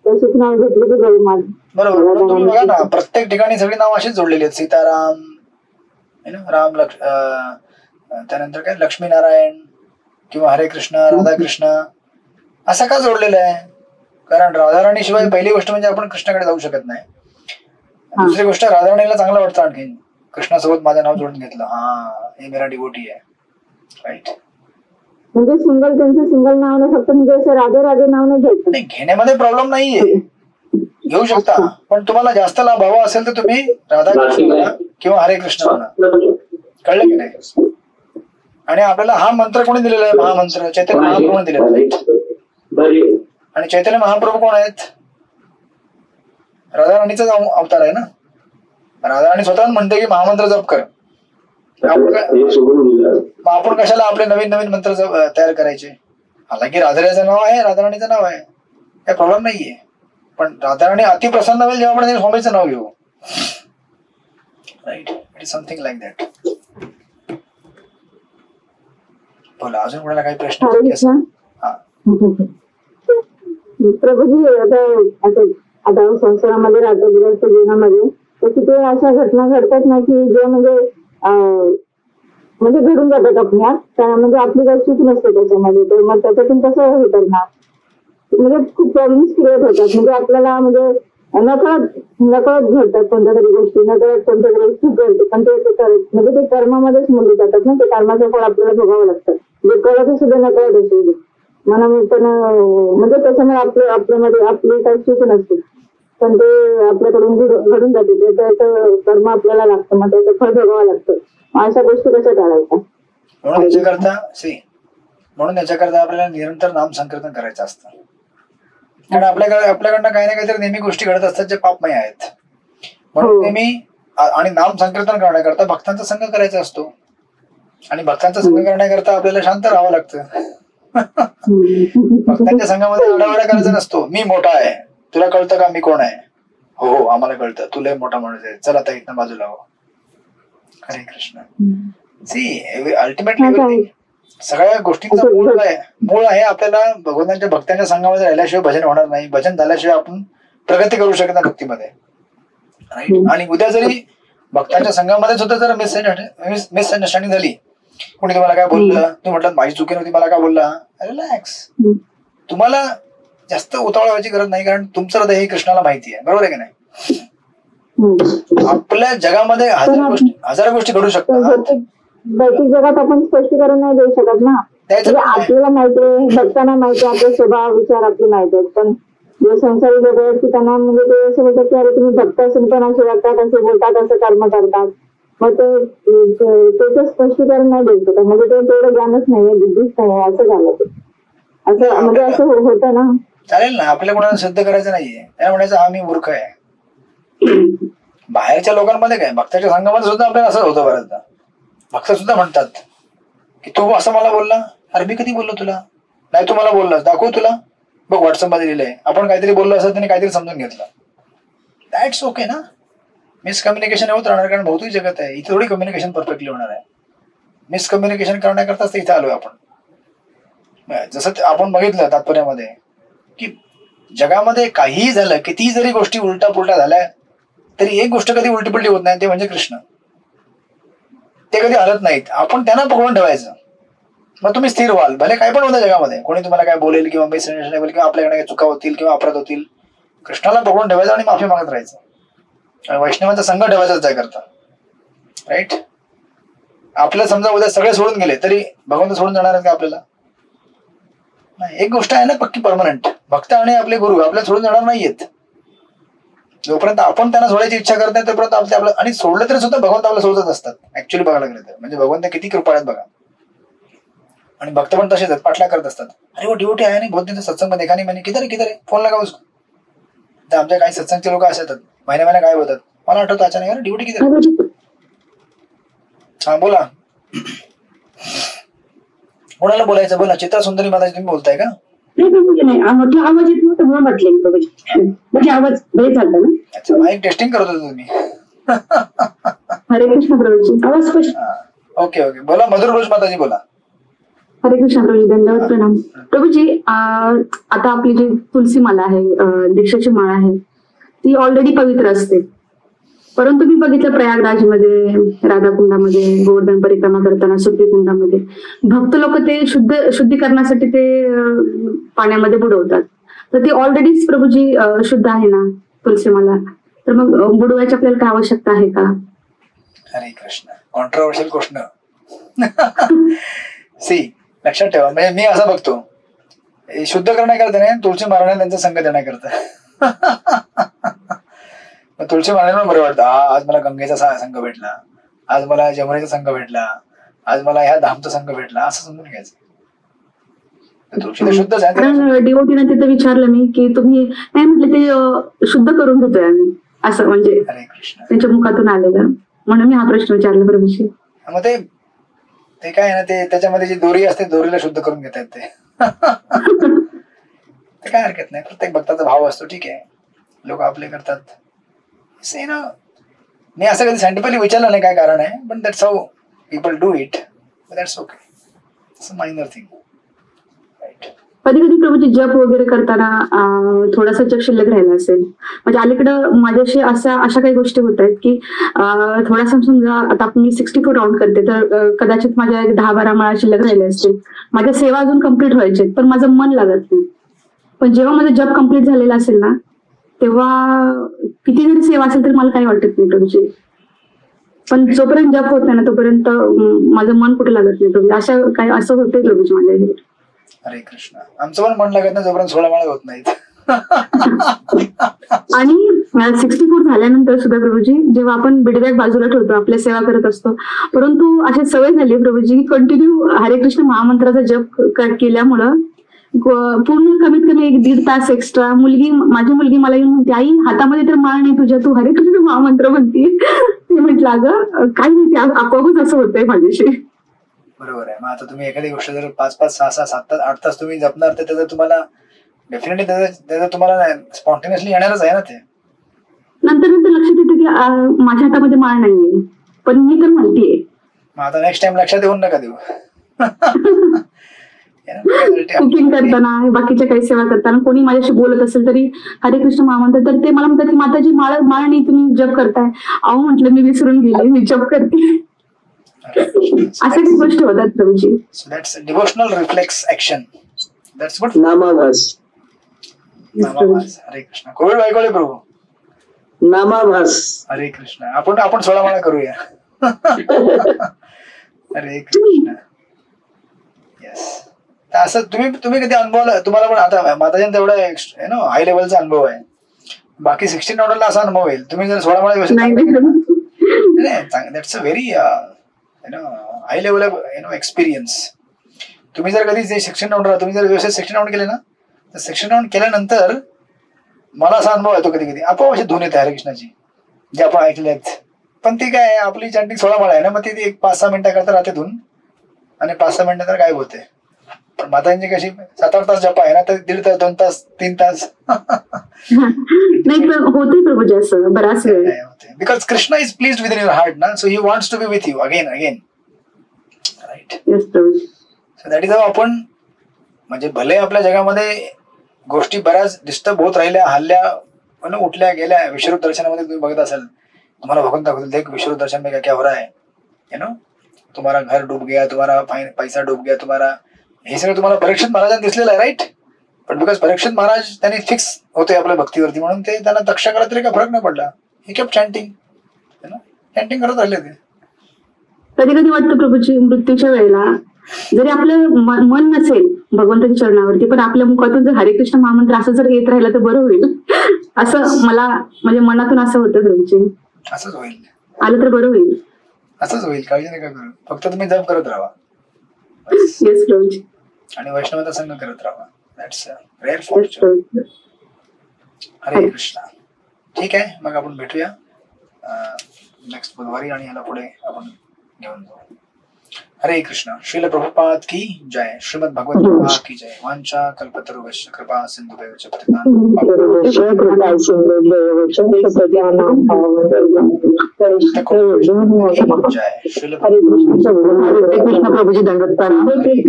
तशीच नाव घेतली की जाऊ माझं. बरोबर. तुम्ही बघा ना, प्रत्येक ठिकाणी सगळी नाव अशीच जोडलेली आहेत. सीताराम, राम, त्यानंतर काय लक्ष्मीनारायण किंवा हरे कृष्ण, राधाकृष्ण असं का जोडलेलं आहे? कारण राधाराणी शिवाय पहिली गोष्ट म्हणजे आपण कृष्णाकडे जाऊ शकत नाही. दुसरी गोष्ट राधाराणीला चांगलं वाटतं आणखी कृष्णासोबत माझं नाव जोडून घेतलं, हा हे मेरा डिवोटी आहे. राईट. म्हणजे सिंगल त्यांचं सिंगल नाव नाही, फक्त म्हणजे असं राधे राधे नाव नाही घ्यायचं. नाही, घेण्यामध्ये प्रॉब्लेम नाहीये, घेऊ शकता. पण तुम्हाला जास्त लाभ हवा असेल तर तुम्ही राधाकृष्ण म्हणा किंवा हरे कृष्ण म्हणा. कळलं की नाही? आणि आपल्याला हा मंत्र कोणी दिलेला आहे? महामंत्र चैतन्य महाप्रभूने दिलेला आहे. आणि चैतन्य महाप्रभू कोण आहेत? राधाराणीचाच अवतार आहे ना. राधाराणी स्वतः म्हणते की महामंत्र जप कर. मग आपण कशाला आपले नवीन नवीन मंत्र तयार करायचे? हालांकी राधाराणीचं नाव आहे, राधाराणीचं नाव आहे, काही प्रॉब्लेम नाहीये. पण राधाराणी अति प्रसन्न होईल जेव्हा आपण स्वामीचं नाव घेऊ. Right. It is something like that. बोला, अजून कोणाला काही प्रश्न? प्रभूजी, आता संसारामध्ये राहतो, गृहस्थ जीवनामध्ये तर किती अशा घटना घडतात ना की जे म्हणजे घडून जातात आपल्यात, म्हणजे आपली काही चूक नसते त्याच्यामध्ये. तर मग त्याच्यातून कसं हे करणार? म्हणजे खूप प्रॉब्लेम्स क्रिएट होतात. म्हणजे आपल्याला म्हणजे नकळत घडतात कोणत्या तरी गोष्टी, नकळत कोणत्या तरी चूक घडते, पण ते म्हणजे ते कर्मामध्येच मोडले जातात ना. ते कर्माचं फळ आपल्याला भोगावं लागतं, जे कळत असू दे नकळत असू दे. पण म्हणजे त्याच्यामुळे आपल्यामध्ये आपली काही चूक नसते, पण ते आपल्याकडून घडून जाते, त्याचं कर्म आपल्याला लागतं, मग त्याचं फळ भोगावं लागतं. अशा गोष्टी कशा टाळायच्या? म्हणून याच्याकरता आपल्याला निरंतर नाम संकीर्तन करायचं असतं. कारण आपल्याकडनं काही ना काहीतरी नेहमी गोष्टी घडत असतात जे पापमय आहेत. म्हणून नेहमी आणि नाम संकीर्तन करण्याकरता भक्तांचा संग करायचा असतो. आणि भक्तांचा संग करण्याकरता आपल्याला शांत राहावं लागतं. भक्तांच्या संघामध्ये आडावाडा करायचा नसतो. मी मोठा आहे, तुला कळतं का मी कोण आहे? हो आम्हाला कळतं, तुला मोठा माणूस आहे, चल आता इथनं बाजूला हो. हरे कृष्ण. सी अल्टिमेटली सगळ्या गोष्टींचा मूळ आहे आपल्याला भगवंतांच्या भक्तांच्या संघामध्ये राहिल्याशिवाय भजन होणार नाही. भजन झाल्याशिवाय आपण प्रगती करू शकत नाही भक्तीमध्ये. राईट. आणि उद्या जरी भक्तांच्या संघामध्ये सुद्धा जर मिसअंडरस्टँडिंग झाली, कोणी तुम्हाला काय बोललं, तुम्ही म्हटलं माझी चुकी नव्हती, मला काय बोलला, रिलॅक्स. तुम्हाला जास्त उतावळा व्हायची गरज नाही, कारण तुमचं हृदय हे कृष्णाला माहिती आहे. बरोबर आहे की नाही? आपल्या जगामध्ये हजार गोष्टी घडू शकतात. भौतिक जगात आपण स्पष्टीकरण नाही देऊ शकत ना. आपल्याला माहितीये, भक्तांना माहिती, आपले स्वभाव विचार आपले माहिती आहेत. पण जे संसारी लोक आहेत की त्यांना म्हणजे ते असं बोलतात की अरे तुम्ही भक्त असून पण असे वागतात, असे बोलतात, असं कर्म करतात. मग त्याचं स्पष्टीकरण नाही देऊ शकत. म्हणजे ते तेवढं ज्ञानच नाहीये, बुद्धीच नाही, असं झालं ते. असं म्हणजे असं होतं ना. चालेल ना, आपल्या कोणाला सिद्ध करायचं नाहीये, त्या म्हणायचं हा मी मूर्ख आहे. बाहेरच्या लोकांमध्ये काय, भक्ताच्या संघामध्ये सुद्धा आपल्याला असं होतं बऱ्याचदा. भक्त सुद्धा म्हणतात की तू असं मला बोलला, अरे मी कधी बोललो तुला? नाही तू मला बोललास, दाखवू तुला, बघ व्हॉट्सअप मध्ये लिहिलंय. आपण काहीतरी बोललो असं त्याने काहीतरी समजून घेतलं, दॅट्स ओके ना. मिसकम्युनिकेशन होत राहणार, कारण भौतिक जगत आहे, इथे थोडी कम्युनिकेशन परफेक्टली होणार आहे. मिसकम्युनिकेशन करण्याकरताच इथे आलोय आपण. जसं आपण बघितलं तात्पर्यामध्ये की जगामध्ये काहीही झालं, कितीही जरी गोष्टी उलटा पुलटा झाल्या तरी एक गोष्ट कधी उलटी पुलटी होत नाही, ते म्हणजे कृष्ण. ते कधी हलत नाहीत. आपण त्यांना पकडून ठेवायचं, मग तुम्ही स्थिर व्हाल. भले काय पण होतं जगामध्ये, कोणी तुम्हाला काय बोलेल किंवा मिसअंडरस्टँडिंग किंवा आपल्याकडे चुका होतील किंवा अपराध होतील, कृष्णाला पकडून ठेवायचं आणि माफी मागत राहायचं. आणि वैष्णवांचा संघ ठेवायचा त्याकरता. राईट. आपल्याला समजा उद्या सगळे सोडून गेले तरी भगवंत सोडून जाणार आहेत का आपल्याला? नाही. एक गोष्ट आहे ना पक्की परमनंट, भक्त आणि आपले गुरु आपल्याला सोडून जाणार नाहीयेत. जोपर्यंत आपण त्यांना सोडायची इच्छा करत नाही तोपर्यंत आपलं, आणि सोडलं तरी सुद्धा भगवंत आपल्याला सोडतच असतात. ऍक्च्युअली बघायला गेलं तर म्हणजे भगवंत किती कृपा आहेत बघा. आणि भक्त पण तसेच आहेत, पाठला करत असतात. अरे वो ड्युटी आहे नाही, बहुत दिन सत्संग मध्ये देखा नहीं मैंने, किधर फोन लगा उसको. तर आमच्या काही सत्संगचे लोक असे येतात, महिन्या काय होतात, मला आठवतं अचानक, अरे ड्युटी किती. हा बोला, कोणाला बोलायचं बोला. चित्रा सुंदरी माताजी तुम्ही बोलताय का? नाही, आवाज येत नव्हता म्हणून म्हटले, म्हणजे आवाज ब्रेक झाला ना. अच्छा, माईक टेस्टिंग करत होते तुम्ही. हरे कृष्ण प्रभूजी, आवाज स्पष्ट. ओके बोला, मधुर रोज माताजी बोला. हरे कृष्ण प्रभूजी, धन्यवाद, प्रणाम प्रभूजी. आता आपली जी तुलसी माला आहे, दीक्षाची माळा आहे, ती ऑलरेडी पवित्र असते. परंतु मी बघितलं प्रयागराजमध्ये, राधाकुंडामध्ये, गोवर्धन परिक्रमा करताना सुप्रीकुंडामध्ये भक्त लोक ते शुद्धीकरणासाठी ते पाण्यामध्ये बुडवतात. तर ती ऑलरेडीच प्रभूजी शुद्ध आहे ना तुलसी माला, तर मग बुडवायची आपल्याला काय आवश्यकता आहे का? हरे कृष्ण, कॉन्ट्रोवर्शियल क्वेश्चन. सी, लक्षात ठेवा, म्हणजे मी असं बघतो, शुद्ध करण्याकरता नाही, तुळशी महाराजांना त्यांचा संघ देण्याकरता. तुळशी महाराजांना बरं वाटतं, आज मला गंगेचा संघ भेटला, आज मला जमुनेचा संघ भेटला, आज मला ह्या धामचा संघ भेटला, असं समजून घ्यायचं. तुळशी शुद्धच आहे. डिवोटीने तिथे विचारलं मी की तुम्ही नाही म्हटले, ते शुद्ध करून घेतोय आम्ही, असं म्हणजे हरे कृष्ण त्यांच्या मुखातून आलेलं, म्हणून मी हा प्रश्न विचारला प्रभूजी. मग ते काय ना, ते त्याच्यामध्ये जी दोरी असते, दोरीला शुद्ध करून घेतात ते. काय हरकत नाही, प्रत्येक भक्ताचा भाव असतो, ठीक आहे, लोक आपले करतात. मी असं कधी सायंटिफिकली विचारलं नाही काय कारण आहे, पण that's how people do it, that's okay, it's a minor thing. कधी कधी प्रभूजी जप वगैरे करताना थोडासा जप शिल्लक राहिला असेल, म्हणजे अलीकडं माझ्याशी अशा काही गोष्टी होत आहेत की थोडासा समजा आता मी 64 राऊंड करते, तर कदाचित माझ्या 10-12 माळा शिल्लक राहिले असतील, माझ्या सेवा अजून कम्प्लीट व्हायचे, पण माझं मन लागत नाही. पण जेव्हा माझं जप कम्प्लीट झालेला असेल ना, तेव्हा किती जरी सेवा असेल तरी मला काही वाटत नाही प्रभूजी. पण जोपर्यंत जप होत नाही ना तोपर्यंत माझं मन कुठे लागत नाही प्रभूजी. असं होतंय प्रभूजी माझ्या. हरे कृष्ण, आमचं पण मन लागत नाही जोपर्यंत 16 माळा होत नाहीत. आणि 64 झाल्यानंतर सुद्धा प्रभूजी, जेव्हा आपण बिडबॅग बाजूला ठेवतो, आपल्या सेवा करत असतो, परंतु अशी सवय झाली प्रभूजी, कंटिन्यू हरे कृष्ण महामंत्राचा जप केल्यामुळं पूर्ण कमीत कमी 1-1.5 तास एक्स्ट्रा माझी मुलगी मला येऊन म्हणते, आई हातामध्ये तर माळ नाही तुझ्या, तू हरे कृष्ण महामंत्र म्हणते. ते म्हटलं अगं काही नाही, आपोआपच असं होतंय माझ्याशी. बरोबर आहे. मग आता तुम्ही एखादी गोष्ट जर 5-5, 6-6, 7-8 तास तुम्ही जपणार, तर त्याचं तुम्हाला डेफिनेटली त्याचं तुम्हाला स्पॉन्टेनियसली येणारच आहे ना. ते नंतर लक्षात येतं की माझ्या हातामध्ये माळ नाहीये, पण मी तर म्हणतेय. मग आता नेक्स्ट टाइम लक्षात येऊन नका देऊ. कुकिंग करताना, बाकीच्या काही सेवा करताना कोणी माझ्याशी बोलत असेल तरी हरे कृष्ण महामंत्र, तर ते मला म्हणतात की माताजी माळ नाही, तुम्ही जप करताय. अहो म्हटलं मी विसरून गेले, मी जप करते. अशा काही गोष्टी होतात Prabhuji. So that's devotional reflex action. That's good. नामाभास. हरे कृष्ण. कोविड ऐकवले प्रभू. नामाभास. हरे कृष्ण. आपण 16 माळा करूया. हरे कृष्ण. येस. असं तुम्ही कधी अनुभवलं? तुम्हाला पण आता माताजींचा एवढा हाय लेवलचा अनुभव आहे, बाकी 16 राऊंडला असा अनुभव येईल. तुम्ही जर 16 माळा that's a very high level of experience. तुम्ही जर कधी 16 राऊंड तुम्ही जर व्यवस्थित 16 राऊंड केले ना, तर 16 राऊंड केल्यानंतर मला असा अनुभव येतो कधी कधी आपोआप अशी धून येते हरेकृष्णाची, जे आपण ऐकले आहेत. पण ती काय आपली चॅन्टिंग 16 माळा आहे ना, मग ती 1-5-6 मिनिटं करता राहते धून, आणि 5-6 मिनिटं तर गायब होते. पण मातांची कशी 7-8 तास जप आहे ना, तर 1.5 तास, 2 तास, 3 तास नाही होते प्रभूजी असं बराच वेळ. Because Krishna is pleased with in your heart ना, so he wants to be with you again. Right. Yes Prabhuji. So that is how आपण, म्हणजे भले आपल्या जगामध्ये गोष्टी बऱ्याच डिस्टर्ब होत राहिल्या, हल्ल्या उठल्या गेल्या. विश्वरूप दर्शनामध्ये तुम्ही बघत असाल, तुम्हाला भगवान दाखवतील देख विश्वरूप दर्शन में क्या क्या हो रहा है, तुम्हारा घर डूब गया, तुम्हारा पैसा डूब गया, तुम्हारा, हे सगळं तुम्हाला परीक्षित महाराजांना दिसलेलं आहे, राईट. पण बिकॉज परीक्षित महाराज त्यांनी फिक्स होते आपल्या भक्तीवरती, म्हणून ते त्यांना दक्ष करा तरी काय फरक नाही पडला. हे केप चॅन्टिंग, चॅन्टिंग करत राहिले ते. कधी कधी वाटतं प्रभूची मृत्यूच्या वेळेला जरी आपलं मन नसेल भगवंताच्या चरणावरती, पण आपल्या मुखातून जर हरे कृष्ण महामंत्र असं जर येत राहिलं तर बरं होईल, असं मला म्हणजे मनातून असं होतं प्रभूची. असंच होईल, आलं तर बरं होईल, असंच होईल, काळजी नका करू. फक्त तुम्ही जप करत राहा. येस प्रभूजी. आणि वैष्णवाचा संघ करत राहा. That's rare Fortune. हरे कृष्ण. ठीक आहे, मग आपण भेटूया नेक्स्ट बुधवारी आणि याला पुढे आपण घेऊन जाऊ. हरे कृष्ण. श्रील प्रभुपाद की जय. श्रीमद भगवत गीता की जय. वांछा कल्पतरुभ्यश्च कृपा सिंधुभ्यश्च पतितानां जय. श्रील हरे कृष्ण प्रभूजी दंडवत प्रणाम. हरे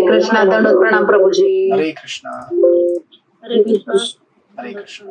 कृष्ण दंडवत प्रणाम प्रभूजी. हरे कृष्ण. हरे कृष्ण. हरे कृष्ण.